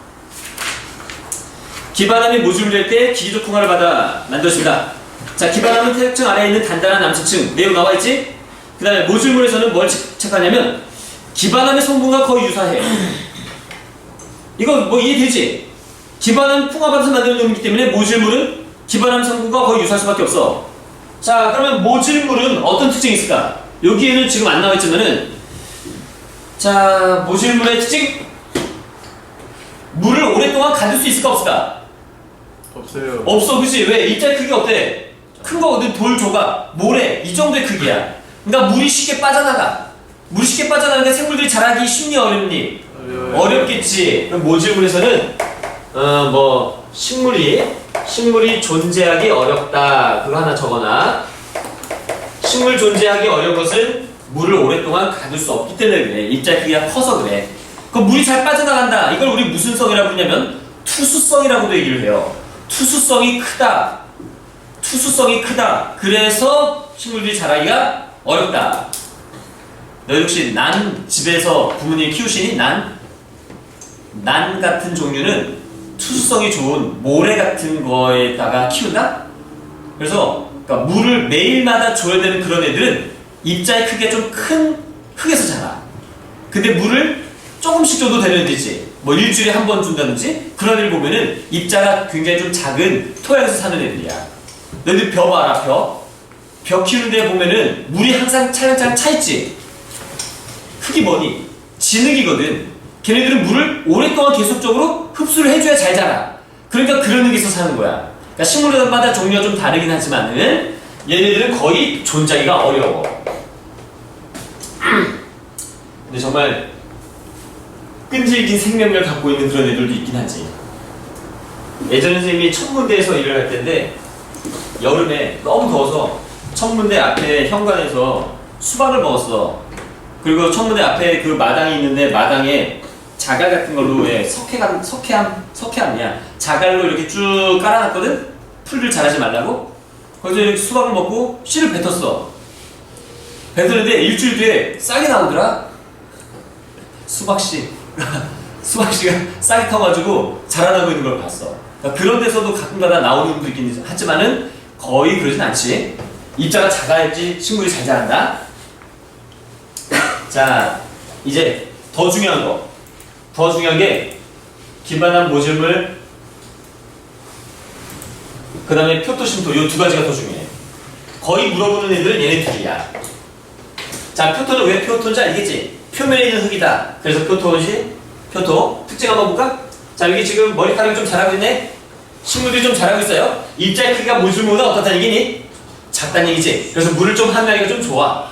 기반암이 모질될 때 기계적 풍화를 받아 만들어진다. 자, 기반암은 퇴적층 아래에 있는 단단한 암석층. 내용 나와 있지? 그 다음에 모질물에서는 뭘 체크하냐면 기반암의 성분과 거의 유사해. 이거 뭐 이해되지? 기반암 풍화받아서 만드는 놈이기 때문에 모질물은 기반암 성분과 거의 유사할 수밖에 없어. 자, 그러면 모질물은 어떤 특징이 있을까? 여기에는 지금 안 나와 있지만은, 자, 모질물의 특징? 물을 오랫동안 가둘 수 있을까 없을까? 없어요. 없어. 그치? 왜? 입자의 크기가 어때? 큰 거거든. 돌 조각, 모래 이 정도의 크기야. 그러니까 물이 쉽게 빠져나가. 물이 쉽게 빠져나가니까 생물들이 자라기 쉽니 어렵니? 어렵겠지. 그럼 모질물에서는 식물이 존재하기 어렵다. 그거 하나 적어놔. 식물 존재하기 어려운 것은 물을 오랫동안 가둘 수 없기 때문에 그래. 입자의 크기가 커서 그래. 그럼 물이 잘 빠져나간다. 이걸 우리 무슨 성이라고 부르냐면 투수성이라고도 얘기를 해요. 투수성이 크다. 투수성이 크다. 그래서 식물들이 자라기가 어렵다. 너희 혹시 난 집에서 부모님이 키우시니? 난 같은 종류는 투수성이 좋은 모래 같은 거에다가 키운다? 그래서 그러니까 물을 매일마다 줘야 되는 그런 애들은 입자의 크기가 좀 큰 흙에서 자라. 근데 물을 조금씩 줘도 되는 애들이지. 뭐 일주일에 한 번 준다든지 그런 애들 보면은 입자가 굉장히 좀 작은 토양에서 사는 애들이야. 너희들 벼 봐라. 벼 키우는 데 보면은 물이 항상 찰랑찰랑 차있지. 흙이 뭐니? 진흙이거든. 걔네들은 물을 오랫동안 계속적으로 흡수를 해줘야 잘 자라. 그러니까 그런 흙에서 사는 거야. 그러니까 식물마다 종류가 좀 다르긴 하지만은 얘네들은 거의 존재하기가 어려워. 근데 정말 끈질긴 생명력을 갖고 있는 그런 애들도 있긴 하지. 예전 선생님이 천문대에서 일을 할 때인데 여름에 너무 더워서 천문대 앞에 현관에서 수박을 먹었어. 그리고 천문대 앞에 그 마당이 있는데 마당에 자갈 같은 걸로 왜 석회암이야. 자갈로 이렇게 쭉 깔아놨거든? 풀을 자라지 말라고? 거기서 이렇게 수박을 먹고 씨를 뱉었어. 뱉었는데 일주일 뒤에 싹이 나오더라? 수박씨. 수박씨가 싹이 터가지고 자라나고 있는 걸 봤어. 그러니까 그런 데서도 가끔가다 나오는 분도 있긴 하지만은 거의 그러진 않지. 입자가 작아야지 식물이 잘 자란다. 자, 이제 더 중요한 거. 더 중요한 게 기반한 모질물, 그 다음에 표토, 심토. 이 두 가지가 더 중요해. 거의 물어보는 애들은 얘네 둘이야. 자, 표토는 왜 표토인지 알겠지? 표면에 있는 흙이다. 그래서 표토지? 표토. 특징 한번 볼까? 자, 여기 지금 머리카락이 좀 자라고 있네? 식물들이 좀 자라고 있어요. 입자의 크기가 모질물보다 어떻다는 얘기니? 작다는 얘기지. 그래서 물을 좀 함유하기가 좀 좋아.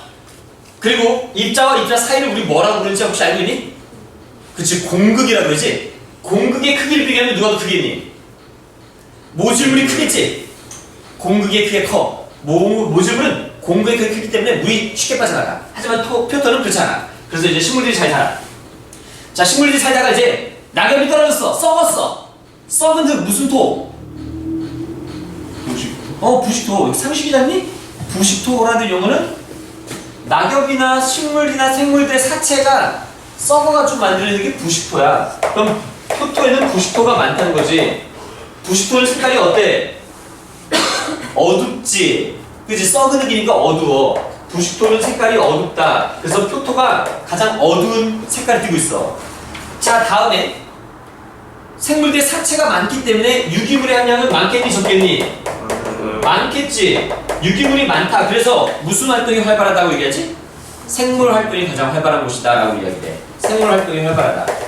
그리고 입자와 입자 사이를 우리 뭐라고 부르는지 혹시 알고 있니? 그치, 공극이라고 그러지? 공극의 크기를 비교하면 누가 더 크겠니? 모질물이 크겠지? 공극의 크기가 커. 모질물은 공극의 크기가 크기 때문에 물이 쉽게 빠져나가. 하지만 표토는 그렇지 않아. 그래서 이제 식물들이 잘 자라. 자, 식물들이 살다가 이제 낙엽이 떨어졌어. 썩었어. 썩은 흙 무슨 토? 부식토. 부식토. 상식이잖니? 부식토라는 용어는 낙엽이나 식물이나 생물들의 사체가 썩어가지고 만드는 게 부식토야. 그럼 표토에는 부식토가 많다는 거지. 부식토는 색깔이 어때? 어둡지? 그치? 썩은 흙이니까 어두워. 부식토는 색깔이 어둡다. 그래서 표토가 가장 어두운 색깔을 띠고 있어. 자, 다음에 생물들의 사체가 많기 때문에 유기물의 함량은 많겠니 적겠니? 많겠지. 유기물이 많다. 그래서 무슨 활동이 활발하다고 얘기하지? 생물 활동이 가장 활발한 곳이다 라고 이야기해. 생물 활동이 활발하다.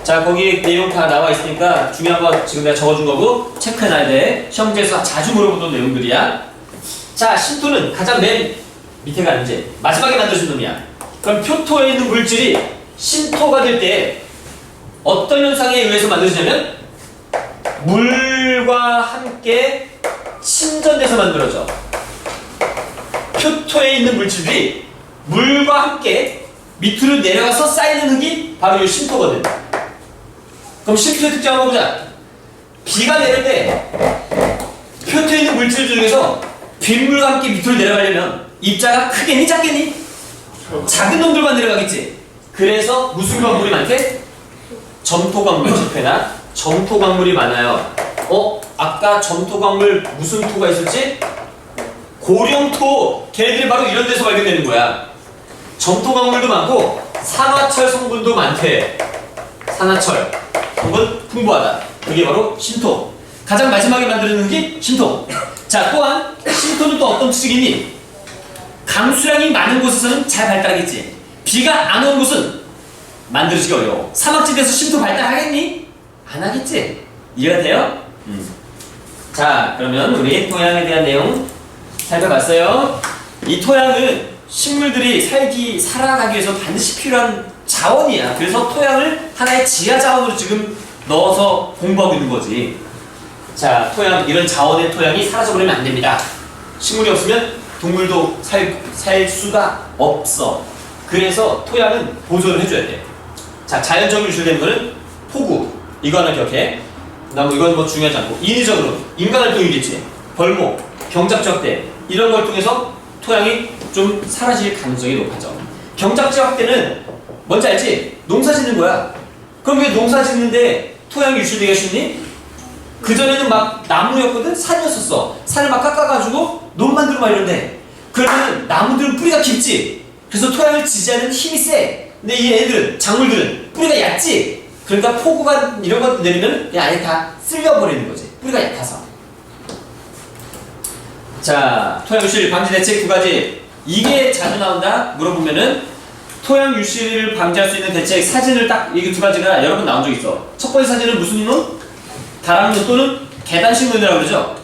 자, 거기 내용 다 나와 있으니까 중요한 거 지금 내가 적어준 거고 체크해놔야 돼. 시험지에서 자주 물어보던 내용들이야. 자, 심토는 가장 맨 밑에가 아니지. 마지막에 만들어진 놈이야. 그럼 표토에 있는 물질이 심토가 될 때 어떤 현상에 의해서 만들어지냐면 물과 함께 침전돼서 만들어져. 표토에 있는 물질들이 물과 함께 밑으로 내려가서 쌓이는 흙이 바로 이 심토거든. 그럼 심토의 특징 한번 보자. 비가 내릴 때 표토에 있는 물질 중에서 빗물과 함께 밑으로 내려가려면 입자가 크겠니 작겠니? 작은 놈들만 내려가겠지. 그래서 무슨 광물이 많대? 점토광물 집회나 점토광물이 많아요. 아까 점토광물 무슨 토가 있었지? 고령토. 걔네들이 바로 이런 데서 발견되는 거야. 점토광물도 많고 산화철 성분도 많대. 산화철 성분 풍부하다. 그게 바로 심토. 가장 마지막에 만들어지는 게 심토. 자, 또한 심토는 또 어떤 특징이 있니? 강수량이 많은 곳에서는 잘 발달하겠지. 비가 안 온 곳은 만들어지기 어려워. 사막지대에서 심토 발달하겠니? 안 하겠지. 이해가 돼요? 자, 그러면 우리 토양에 대한 내용 살펴봤어요. 이 토양은 식물들이 살아가기 위해서 반드시 필요한 자원이야. 그래서 토양을 하나의 지하 자원으로 지금 넣어서 공부하고 있는 거지. 자, 토양, 이런 자원의 토양이 사라져버리면 안 됩니다. 식물이 없으면 동물도 살 수가 없어. 그래서 토양은 보존을 해줘야 돼. 자, 자연적으로 유출되는 거는 폭우. 이거 하나 기억해. 그다음에 이건 뭐 중요하지 않고 인위적으로 인간 활동이겠지. 벌목, 경작지 확대 이런 걸 통해서 토양이 좀 사라질 가능성이 높아져. 경작지 확대는 뭔지 알지? 농사 짓는 거야. 그럼 왜 농사 짓는데 토양이 유출되기가 쉽니? 그전에는 막 나무였거든? 산이었었어. 산을 막 깎아가지고 논 만들고 막 이런데 그러면 나무들은 뿌리가 깊지? 그래서 토양을 지지하는 힘이 세. 근데 이 애들은, 작물들은 뿌리가 얕지? 그러니까 폭우가 이런 것들 내리면 그냥 아예 다 쓸려버리는 거지. 뿌리가 얕아서. 자, 토양 유실 방지 대책 두 가지. 이게 자주 나온다? 물어보면은 토양 유실을 방지할 수 있는 대책 사진을 딱 이게 두 가지가 여러 번 나온 적 있어. 첫 번째 사진은 무슨 논? 다람쥐 또는 계단식논이라고 그러죠?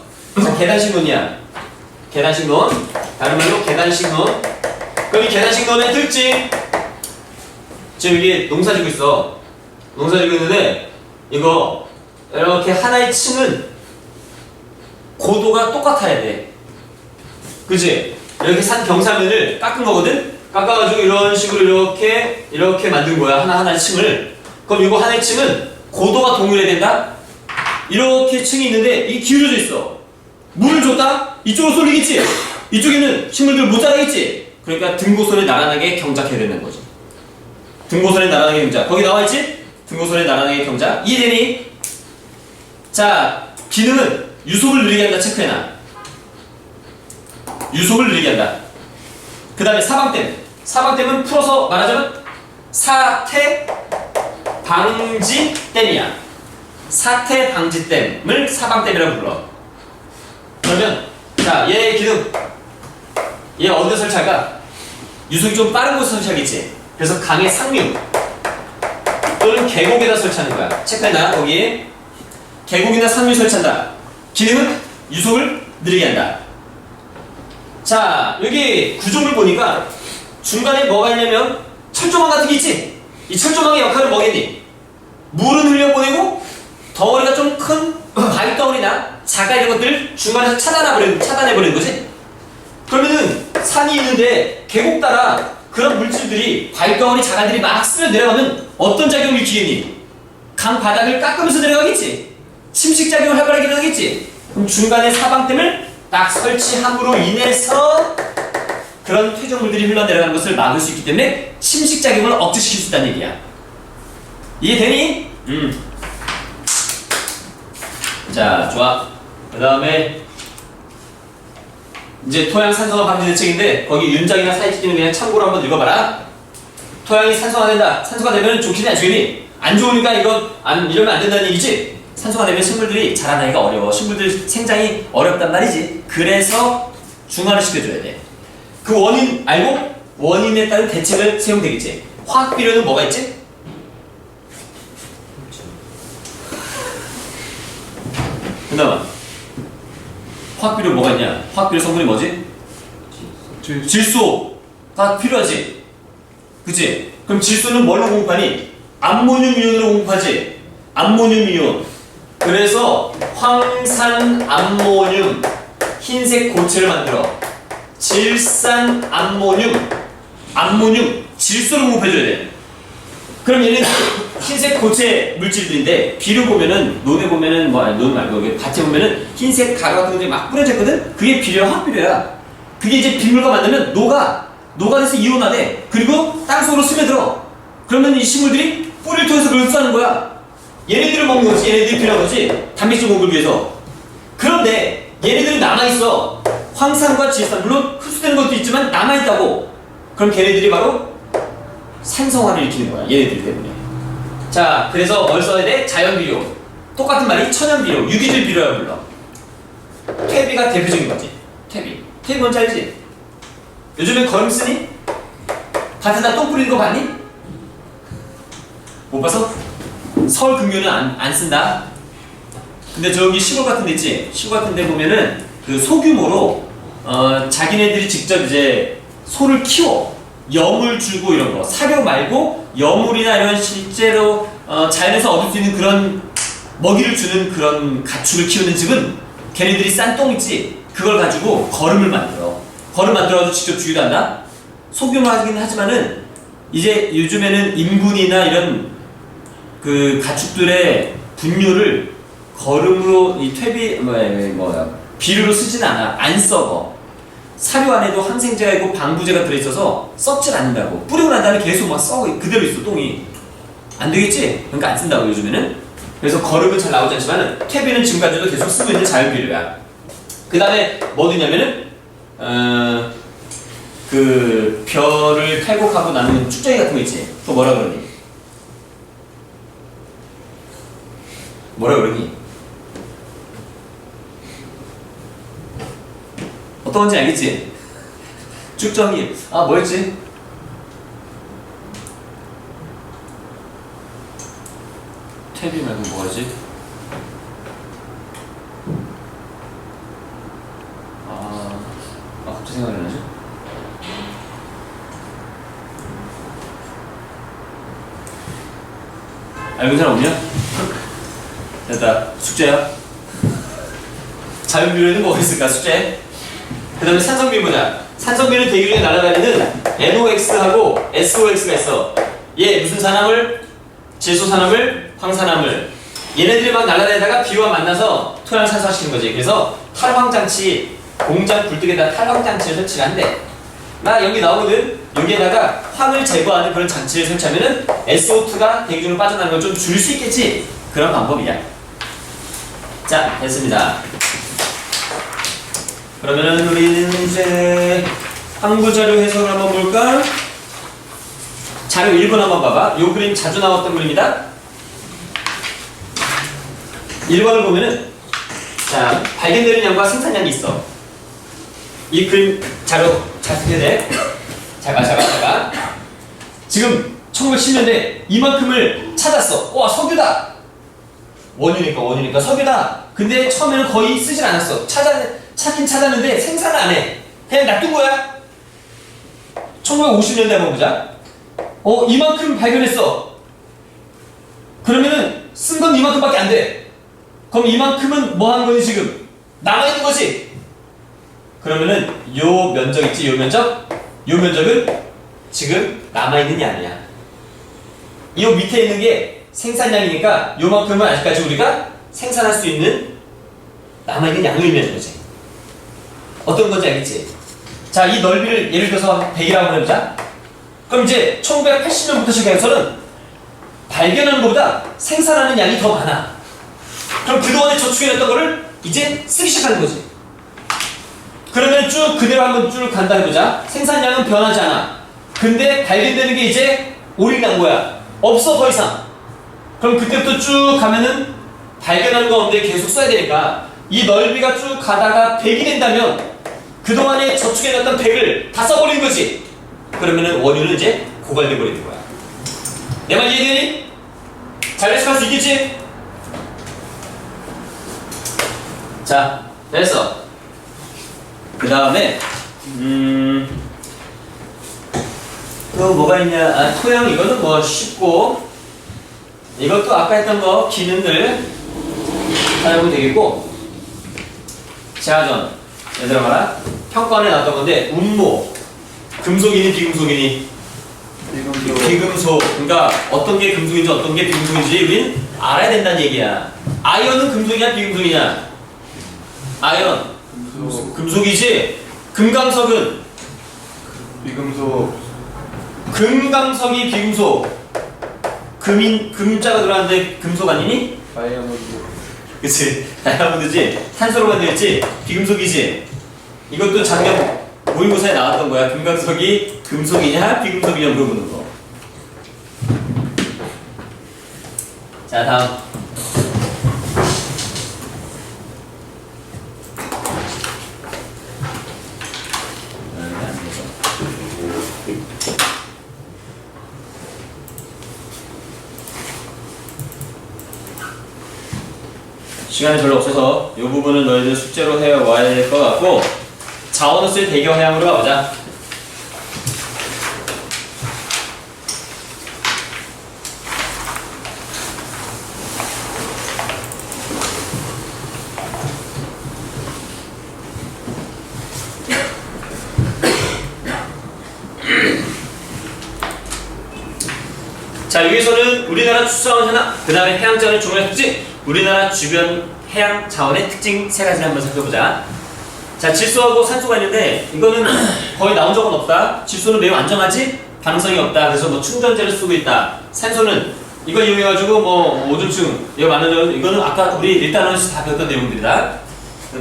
자, 계단식논이야. 계단식논. 다른 말로 계단식논. 그럼 이 계단식논의 특징. 지금 이게 농사 짓고 있어. 농사 짓고 있는데 이거 이렇게 하나의 층은 고도가 똑같아야 돼. 그치? 이렇게 산 경사면을 깎은 거거든? 깎아가지고 이런 식으로 이렇게 만든 거야. 하나하나 층을. 그럼 이거 하나의 층은 고도가 동일해야 된다? 이렇게 층이 있는데 이 기울어져 있어. 물을 줬다? 이쪽으로 쏠리겠지? 이쪽에는 식물들 못 자라겠지? 그러니까 등고선에 나란하게 경작해야 되는 거지. 등고선에 나란하게 경작. 거기 나와있지? 등고선에 나란하게 경작. 이해되니? 자, 기능은 유속을 느리게 한다. 체크해놔. 유속을 느리게 한다. 그 다음에 사방댐. 사방댐은 풀어서 말하자면 사태 방지댐이야. 사태 방지댐을 사방댐이라고 불러. 그러면 자, 얘의 기능. 얘 어디에 설치할까? 유속이 좀 빠른 곳에 설치하겠지. 그래서 강의 상류 또는 계곡에다 설치하는 거야. 체크해놔. 거기에 계곡이나 상류에 설치한다. 기능은 유속을 느리게 한다. 자, 여기 구조물 보니까 중간에 뭐가 있냐면 철조망 같은 게 있지? 이 철조망의 역할은 뭐겠니? 물은 흘려보내고 덩어리가 좀 큰 바위덩어리나 자가 이런 것들을 중간에서 차단해버리는 거지? 그러면은 산이 있는데 계곡 따라 그런 물질들이 바위덩어리 자갈들이 막 쓸려 내려가면 어떤 작용을 일으키겠니? 강 바닥을 깎으면서 내려가겠지? 침식작용을 활발하게 일어나겠지? 그럼 중간에 사방댐을 딱 설치함으로 인해서 그런 퇴적물들이 흘러내려가는 것을 막을 수 있기 때문에 침식작용을 억제시킬 수 있다는 얘기야. 이해되니? 자, 좋아. 그 다음에 이제 토양 산성화 방지 대책인데 거기 윤장이나 사이트기는 그냥 참고로 한번 읽어봐라. 토양이 산성화된다. 산소화되면 좋겠니 안 좋겠니? 안 좋으니까 이러면 안 된다는 얘기지? 산소화되면 식물들이 자라나기가 어려워. 식물들 생장이 어렵단 말이지. 그래서 중화를 시켜줘야 돼. 그 원인 알고? 원인에 따른 대책을 세우면 되겠지. 화학 비료는 뭐가 있지? 그다음 화학 비료 뭐가 있냐? 화학 비료 성분이 뭐지? 질소가 필요하지. 그치? 그럼 질소는 뭘로 공급하니? 암모늄 이온으로 공급하지. 암모늄 이온. 그래서 황산 암모늄 흰색 고체를 만들어. 질산 암모늄 질소를 공급해줘야 돼. 그럼 얘는 흰색 고체 물질들인데 비료 보면은 논에 보면은 논 말고 여기 밭에 보면은 흰색 가루 같은 게 막 뿌려져 있거든. 그게 비료 화학비료야. 그게 이제 빗물과 만나면 녹아내서 이온화돼. 그리고 땅속으로 스며들어. 그러면 이 식물들이 뿌리를 통해서 그걸 흡수하는 거야. 얘네들을 먹는 거지. 얘네들이 필요한 거지. 단백질 공급을 위해서. 그런데 얘네들이 남아있어. 황산과 질산, 물론 흡수되는 것도 있지만 남아있다고. 그럼 걔네들이 바로 산성화를 일으키는 거야. 얘네들 때문에. 자, 그래서 뭘 써야 돼? 자연비료. 똑같은 말이 천연비료, 유기질 비료라고 불러. 퇴비가 대표적인 거지. 퇴비 뭔지 알지? 요즘엔 거름 쓰니? 밭에다 똥 뿌리는 거 봤니? 못 봐서? 서울 근교는 안 쓴다. 근데 저기 시골 같은 데 있지? 시골 같은 데 보면은 그 소규모로 자기네들이 직접 이제 소를 키워. 여물 주고 이런 거. 사료 말고 여물이나 이런 실제로 자연에서 얻을 수 있는 그런 먹이를 주는 그런 가축을 키우는 집은 걔네들이 싼 똥 있지? 그걸 가지고 거름을 만들어. 거름 만들어가지고 직접 주기도 한다? 소규모하긴 하지만은 이제 요즘에는 인분이나 이런 그 가축들의 분뇨를 거름으로 이 퇴비 비료로 쓰진 않아. 안 썩어. 사료 안에도 항생제가 있고 방부제가 들어있어서 썩질 않는다고. 뿌리고 난 다음에 계속 막 썩어 그대로 있어. 똥이 안 되겠지? 그러니까 안 쓴다고 요즘에는. 그래서 거름은 잘 나오지 않지만 퇴비는 지금까지도 계속 쓰고 있는 자연비료야. 그 다음에 뭐 드냐면은 그 벼를 탈곡하고 나는 축제기 같은 거 있지? 그거 뭐라 그러니? 뭐라 그러니? 어떤 건지 알겠지? 쭉정이 뭐였지? 퇴비 말고 뭐지? 갑자기 생각이 안 나지? 알고 사람 없냐? 됐다. 숙제야. 자연비료에는 뭐가 있을까? 수제. 그 다음에 산성비 보자. 산성비는 대기 중에 날아다니는 NOx하고 SOX가 있어. 얘 무슨 산화물? 질소산화물, 황산화물. 얘네들이 막 날아다니다가 비와 만나서 토양을 산소화시키는 거지. 그래서 탈황장치, 공장 굴뚝에다 탈황장치를 설치를 한대. 막 여기 나오거든. 여기에다가 황을 제거하는 그런 장치를 설치하면은 SO2가 대기 중으로 빠져나가는 걸 좀 줄일 수 있겠지? 그런 방법이야. 자, 됐습니다. 그러면은 우리는 이제 항구 자료 해석을 한번 볼까? 자료 1번 한번 봐봐. 요 그림 자주 나왔던 그림이다. 1번을 보면은 자, 발견되는 양과 생산량이 있어. 이 그림 자료 잘 쓰게 돼. 잠깐. 지금 1910년대 이만큼을 찾았어. 와, 석유다. 원유니까 석유다. 근데 처음에는 거의 쓰질 않았어. 찾긴 찾았는데 생산을 안 해. 그냥 놔둔 거야. 1950년대 한번 보자. 이만큼 발견했어. 그러면은 쓴 건 이만큼밖에 안 돼. 그럼 이만큼은 뭐 하는 거니 지금? 남아있는 거지. 그러면은 요 면적 있지? 요 면적은 지금 남아있는 게 아니야. 이 밑에 있는 게 생산량이니까 요만큼은 아직까지 우리가 생산할 수 있는 남아있는 양을 의미하는 거지. 어떤 건지 알겠지? 자, 이 넓이를 예를 들어서 100이라고 해보자. 그럼 이제 1980년부터 시작해서는 발견하는 것보다 생산하는 양이 더 많아. 그럼 그동안에 저축해놨던 거를 이제 쓰기 시작하는 거지. 그러면 쭉 그대로 한번 쭉 간다 해보자. 생산량은 변하지 않아. 근데 발견되는 게 이제 올인한 거야. 없어 더 이상. 그럼 그때부터 쭉 가면은 발견하는 거 없는데 계속 써야 되니까 이 넓이가 쭉 가다가 100이 된다면 그동안에 저축해놨던 100을 다 써버리는 거지. 그러면은 원유는 이제 고갈돼 버리는 거야. 내 말 이해되니? 잘 해석할 수 있겠지? 자, 됐어. 그 다음에 또 뭐가 있냐? 아, 토양 이거는 뭐 쉽고 이것도 아까 했던 거 기능들 사용하면 되겠고. 자전 얘들아 봐라. 평가원에 나왔던 건데 운모 금속이니 비금속이니? 비금속. 그러니까 어떤 게 금속인지 어떤 게 비금속인지 우린 알아야 된다는 얘기야. 아이언은 금속이냐 비금속이냐? 아이언 금속이지. 금강석은 비금속. 금강석이 비금속. 금자가 들어가는데 금속 아니니? 다이아몬드. 그치. 다이아몬드지. 탄소로 만들었지. 비금속이지. 이것도 작년 모의고사에 나왔던 거야. 금강석이 금속이냐 비금속이냐 물어보는 거. 자, 다음. 시간이 별로 없어서 이 부분은 너희들 숙제로 해와야 될 것 같고, 자원호수의 대겨 해양으로 가보자. 자, 여기서는 우리나라 수자원 현황, 그 다음에 해양자원의 종류와 특징, 우리나라 주변 해양 자원의 특징 세 가지를 한번 살펴보자. 자, 질소하고 산소가 있는데 이거는 거의 나온 적은 없다. 질소는 매우 안정하지? 반응성이 없다. 그래서 뭐 충전재를 쓰고 있다. 산소는 이걸 이용해가지고 뭐 오존층 이거 만들어서 이거는 아까 우리 일단원에서 다 배웠던 내용들이다.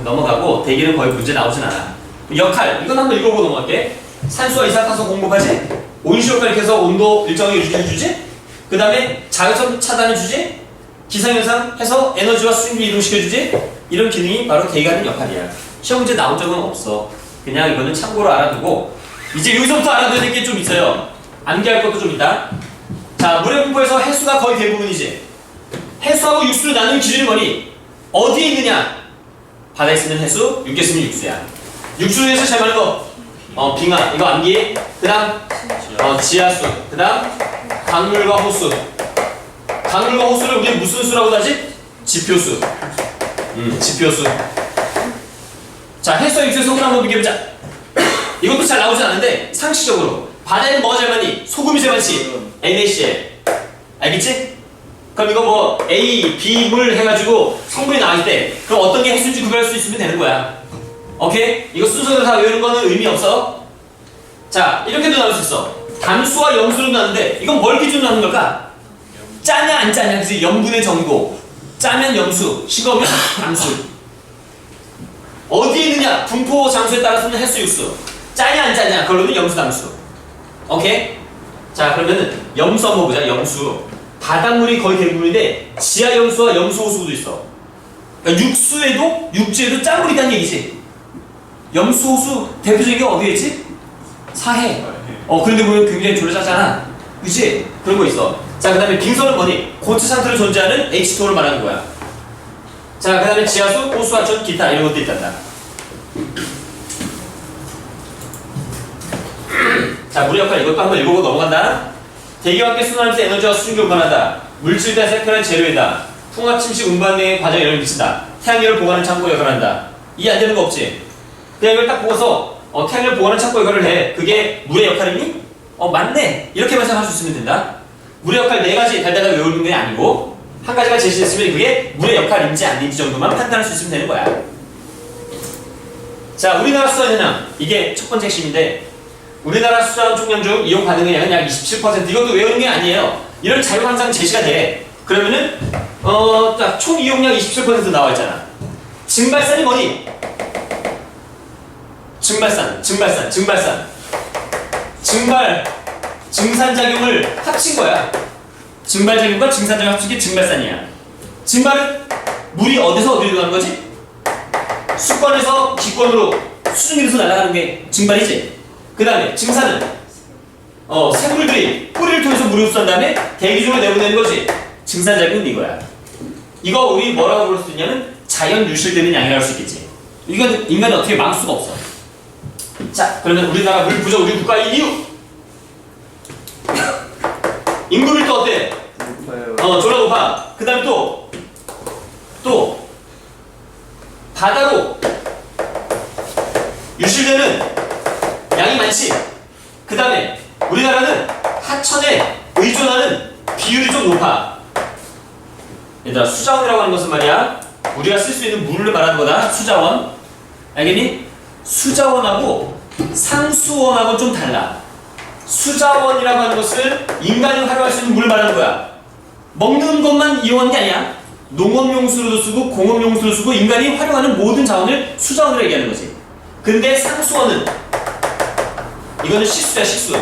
넘어가고 대기는 거의 문제 나오진 않아. 역할 이건 한번 읽어보고 넘어갈게. 산소와 이산화탄소 공급하지? 온실 효과를 이렇게 해서 온도 일정하게 유지해주지? 그 다음에 자외선 차단해주지? 기상현상 해서 에너지와 수증기 이동시켜주지? 이런 기능이 바로 대기가 하는 역할이야. 시험 문제 나온 적은 없어. 그냥 이거는 참고로 알아두고, 이제 여기서부터 알아둬야 될 게 좀 있어요. 암기할 것도 좀 있다. 자, 물의 분포에서 해수가 거의 대부분이지. 해수하고 육수를 나누는 기준이 뭐니? 어디에 있느냐? 바다에 쓰는 해수, 육지에 쓰는 육수야. 육수 중에서 제일 많은 거 빙하, 이거 암기. 그 다음 지하수, 그 다음 강물과 호수. 강물과 호수를 우리 무슨 수라고 하지? 지표수. 지표수. 자, 해수와 육지의 소금 한번 비교해보자. 이것도 잘 나오진 않는데 상식적으로 바다에는 뭐가 제일 많니? 소금이 제일 많지. NaCl. 알겠지? 그럼 이거 뭐 A, B 물 해가지고 성분이 나올 때 그럼 어떤 게 해수인지 구별할 수 있으면 되는 거야. 오케이? 이거 순서대로 다 외우는 거는 의미 없어. 자, 이렇게도 나올 수 있어. 담수와 염수로 나누는데 이건 뭘 기준으로 나누는 걸까? 짜냐 안 짜냐, 그치? 염분의 정도. 짜면 염수, 식으면 담수. 어디에 있느냐? 분포 장소에 따라서는 해수, 육수. 짜냐 안 짜냐, 그걸로는 염수, 담수. 오케이? 자, 그러면은 염수 한번 보자. 염수. 바닷물이 거의 대부분인데 지하 염수와 염수 호수도 있어. 그러니까 육수에도 육지에도 짠물이 있다는 얘기지. 염수 호수 대표적인 게 어디겠지? 사해. 그런데 보면 굉장히 졸려 짜잖아. 그치? 그런 거 있어. 자, 그 다음에 빙선은 뭐니? 고체 상태로 존재하는 H2O를 말하는 거야. 자, 그 다음에 지하수, 호수, 하천, 기타 이런 것도 있단다. 자, 물의 역할 이것도 한번 읽어보고 넘어간다. 대기와 함께 순환하면서 에너지와 수증기 운반한다. 물질 대사의 재료이다. 풍화, 침식, 운반 등의 과정에 영향을 미친다. 태양열을 보관하는 창고 역할을 한다. 이해 안 되는 거 없지? 그냥 이걸 딱 보고서 태양열을 보관하는 창고 역할을 해. 그게 물의 역할이니? 맞네. 이렇게만 생각할 수 있으면 된다. 물의 역할 4가지 달달달 외우는 게 아니고 한 가지가 제시됐으면 그게 물의 역할인지 아닌지 정도만 판단할 수 있으면 되는 거야. 자, 우리나라 수자원 현황. 이게 첫 번째 핵심인데 우리나라 수자원 총량 중 이용 가능한 양은 약 27%. 이것도 외우는 게 아니에요. 이런 자료 항상 제시가 돼. 그러면은 총 이용량 27% 나와 있잖아. 증발산이 뭐니? 증발, 증산작용을 합친 거야. 증발작용과 증산작용 합친 게 증발산이야. 증발은 물이 어디서 어디로 가는 거지? 수권에서 기권으로 수증기로서 날아가는 게 증발이지. 그 다음에 증산은 새물들이 뿌리를 통해서 물을 흡수한 다음에 대기 중으로 내보내는 거지. 증산작용은 이거야. 이거 우리 뭐라고 부를 수 있냐면 자연 유실되는 양이라고 할 수 있겠지. 이건 인간이 어떻게 막을 수가 없어. 자, 그러면 우리나라 물 부족 우리 국가의 이유. 인구 밀도 어때? 높아요. 졸라 높아. 그 다음에 또 바다로 유실되는 양이 많지. 그 다음에 우리나라는 하천에 의존하는 비율이 좀 높아. 얘들아, 수자원이라고 하는 것은 말이야 우리가 쓸 수 있는 물을 말하는 거다. 수자원. 알겠니? 수자원하고 상수원하고는 좀 달라. 수자원이라고 하는 것은 인간이 활용할 수 있는 물을 말하는 거야. 먹는 것만 이용하는 게 아니야. 농업용수로도 쓰고 공업용수로 쓰고 인간이 활용하는 모든 자원을 수자원으로 얘기하는 거지. 근데 상수원은 이거는 식수야, 식수.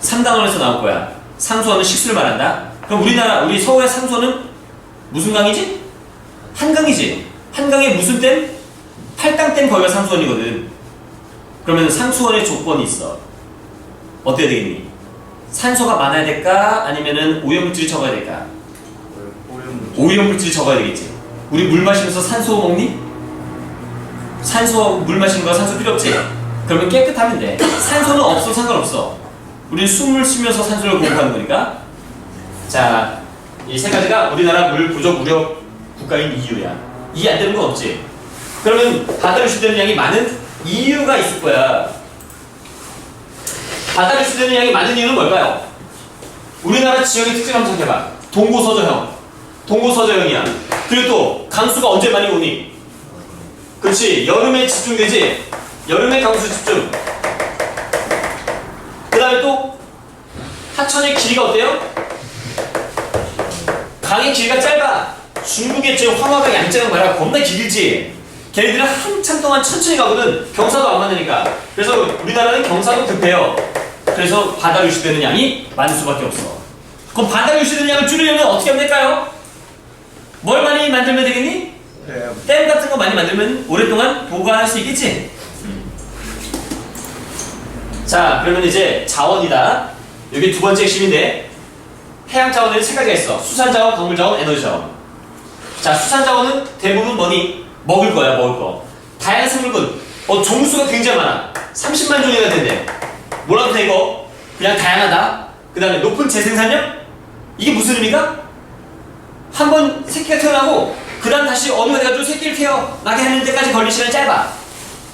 3단원에서 나올 거야. 상수원은 식수를 말한다. 그럼 우리 서울의 상수원은 무슨 강이지? 한강이지. 한강에 무슨 댐? 팔당댐 거기가 상수원이거든. 그러면 상수원의 조건이 있어. 어때야 되겠니? 산소가 많아야 될까? 아니면은 오염물질이 적어야 될까? 오염물질이 적어야 되겠지. 우리 물 마시면서 산소 먹니? 물 마시는 거 산소 필요 없지? 그러면 깨끗하면 돼. 산소는 없어 상관없어. 우리는 숨을 쉬면서 산소를 공급하는 거니까. 자, 이 세 가지가 우리나라 물 부족 우려 국가인 이유야. 이해 안 되는 건 없지? 그러면 바다로 유출되는 양이 많은 이유가 있을 거야. 바다로 유출되는 양이 많은 이유는 뭘까요? 우리나라 지역의 특징 한번 생각해봐. 동고서저형. 동고서저형이야. 그리고 또 강수가 언제 많이 오니? 그렇지. 여름에 집중되지. 여름에 강수 집중. 그 다음에 또 하천의 길이가 어때요? 강의 길이가 짧아. 중국의 지금 황화강 양자강 말이야 겁나 길지. 걔네들은 한참 동안 천천히 가거든. 경사도 안 맞으니까. 그래서 우리나라는 경사도 급해요. 그래서 바다로 유출되는 양이 많을 수밖에 없어. 그럼 바다로 유출되는 양을 줄이려면 어떻게 하면 될까요? 뭘 많이 만들면 되겠니? 댐 같은 거 많이 만들면 오랫동안 보관할 수 있겠지? 자, 그러면 이제 자원이다. 여기 두 번째 핵심인데 해양 자원에는 세 가지가 있어. 수산 자원, 광물 자원, 에너지 자원. 자, 수산 자원은 대부분 뭐니? 먹을 거야, 먹을 거. 다양한 생물군. 종수가 굉장히 많아. 30만 종이나 된대. 뭐라고 돼 이거? 그냥 다양하다. 그 다음에 높은 재생산력? 이게 무슨 의미가? 한 번 새끼가 태어나고 그 다음 다시 어느가 돼가지고 새끼를 태어나게 하는 데까지 걸릴 시간이 짧아.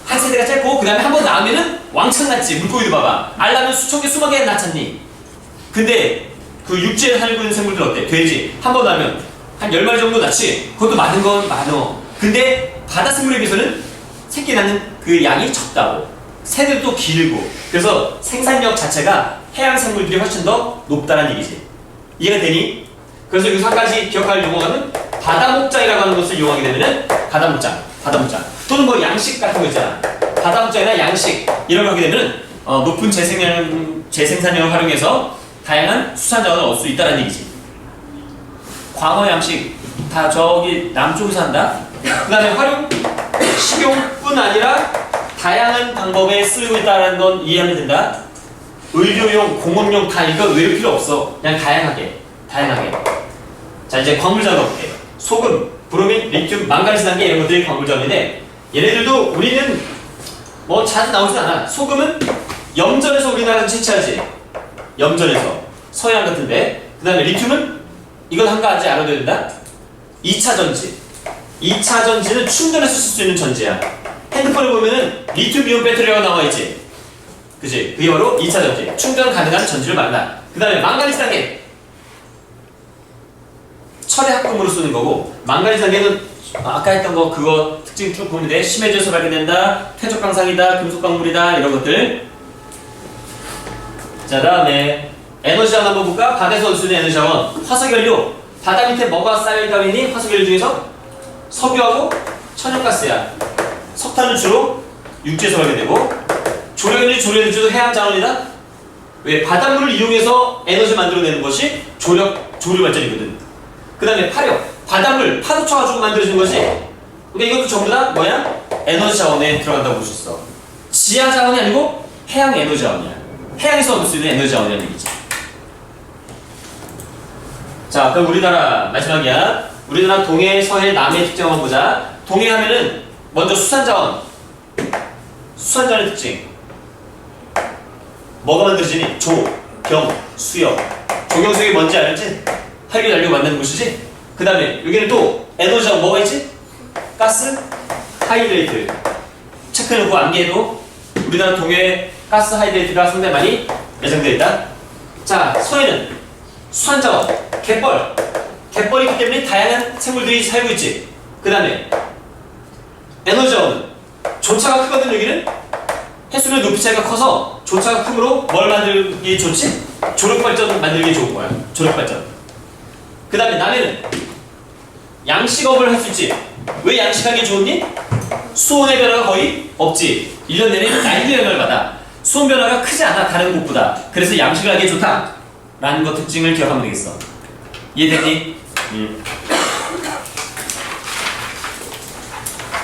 한 세대가 짧고 그 다음에 한 번 낳으면은 왕창 낳지. 물고기도 봐봐. 알라면 수천 개 수만 개 낳잖니. 근데 그 육지에 살고 있는 생물들 어때? 돼지 한 번 낳으면 한 10마리 정도 낳지. 그것도 많은 건 많어. 근데 바다 생물에 비해서는 새끼 낳는 그 양이 적다고. 새들도 길고. 그래서 생산력 자체가 해양 생물들이 훨씬 더 높다는 얘기지. 이해가 되니? 그래서 여기서 한 가지 기억할 용어는 바다목장이라고 하는 것을 이용하게 되면은 바다목장 또는 뭐 양식 같은 거 있잖아. 바다목장이나 양식 이런 거 하게 되면은 높은 재생산량을 활용해서 다양한 수산자원을 얻을 수 있다는 얘기지. 광어 양식 다 저기 남쪽에서 한다. 그 다음에 활용 식용뿐 아니라 다양한 방법에 쓰이고 있다는 건 이해하면 된다. 의료용, 공업용 다 이거 외울 필요 없어. 그냥 다양하게. 자 이제 광물 작업해. 소금, 브로민, 리튬, 망가니스 단계 이런 것들이 광물 작업인데 얘네들도 우리는 뭐 자주 나오진 않아. 소금은 염전에서 우리나라는 채취하지. 염전에서 서해안 같은데. 그 다음에 리튬은 이건 한 가지 알아둬야 된다. 2차 전지. 2차 전지는 충전해서 쓸 수 있는 전지야. 핸드폰에 보면은 리튬이온 배터리가 나와있지. 그치? 그게 바로 2차 전지. 충전 가능한 전지를 말한다. 그 다음에 망가니스 단계. 철의 합금으로 쓰는 거고, 망가니스 단계는 아까 했던 거 그거 특징 쭉 보면 돼. 심해져서 발견된다. 퇴적 강상이다. 금속 광물이다. 이런 것들. 자 다음에 에너지 자원 한번 볼까? 바다에서 얻을 수 있는 에너지 자원. 화석연료. 바다 밑에 뭐가 쌓여있다고 했니? 화석연료 중에서 석유하고 천연가스야. 석탄은 주로 육지에서 발견되고, 조력에너지도 해양 자원이다. 왜? 바닷물을 이용해서 에너지 만들어내는 것이 조류 발전이거든. 그 다음에 파력. 바닷물 파도 쳐가지고 만들어지는 것이. 그러니까 이것도 전부 다 뭐야? 에너지 자원에 들어간다고 볼 수 있어. 지하 자원이 아니고 해양 에너지 자원이야. 해양에서 얻을 수 있는 에너지 자원이라는 얘기지. 자 그럼 우리나라 마지막이야. 우리나라 동해, 서해, 남해 특징 한번 보자. 동해 하면은 먼저 수산자원의 특징. 뭐가 만들어지니? 조, 경, 수역. 조경수역이 뭔지 알지? 활기 달려 만드는 곳이지? 그 다음에 여기는 또 에너지자원 뭐가 있지? 가스, 하이드레이트. 체크해놓고 암기해도 우리나라 동해 가스 하이드레이트가 상당히 많이 매장되어 있다. 자, 서해는 수산자원, 갯벌. 갯벌이 있기 때문에 다양한 생물들이 살고 있지. 그 다음에 에너지자원은 조차가 크거든. 여기는 해수면 높이 차이가 커서 조차가 크므로 뭘 만들기 좋지? 조력발전 만들기 좋은 거야. 조력발전. 그 다음에 남해는 양식업을 할 수 있지. 왜 양식하기 좋니? 수온의 변화가 거의 없지. 1년 내내 날개 영향을 받아. 수온 변화가 크지 않아 다른 곳보다. 그래서 양식을 하기에 좋다 라는 것 특징을 기억하면 되겠어. 이해됐니?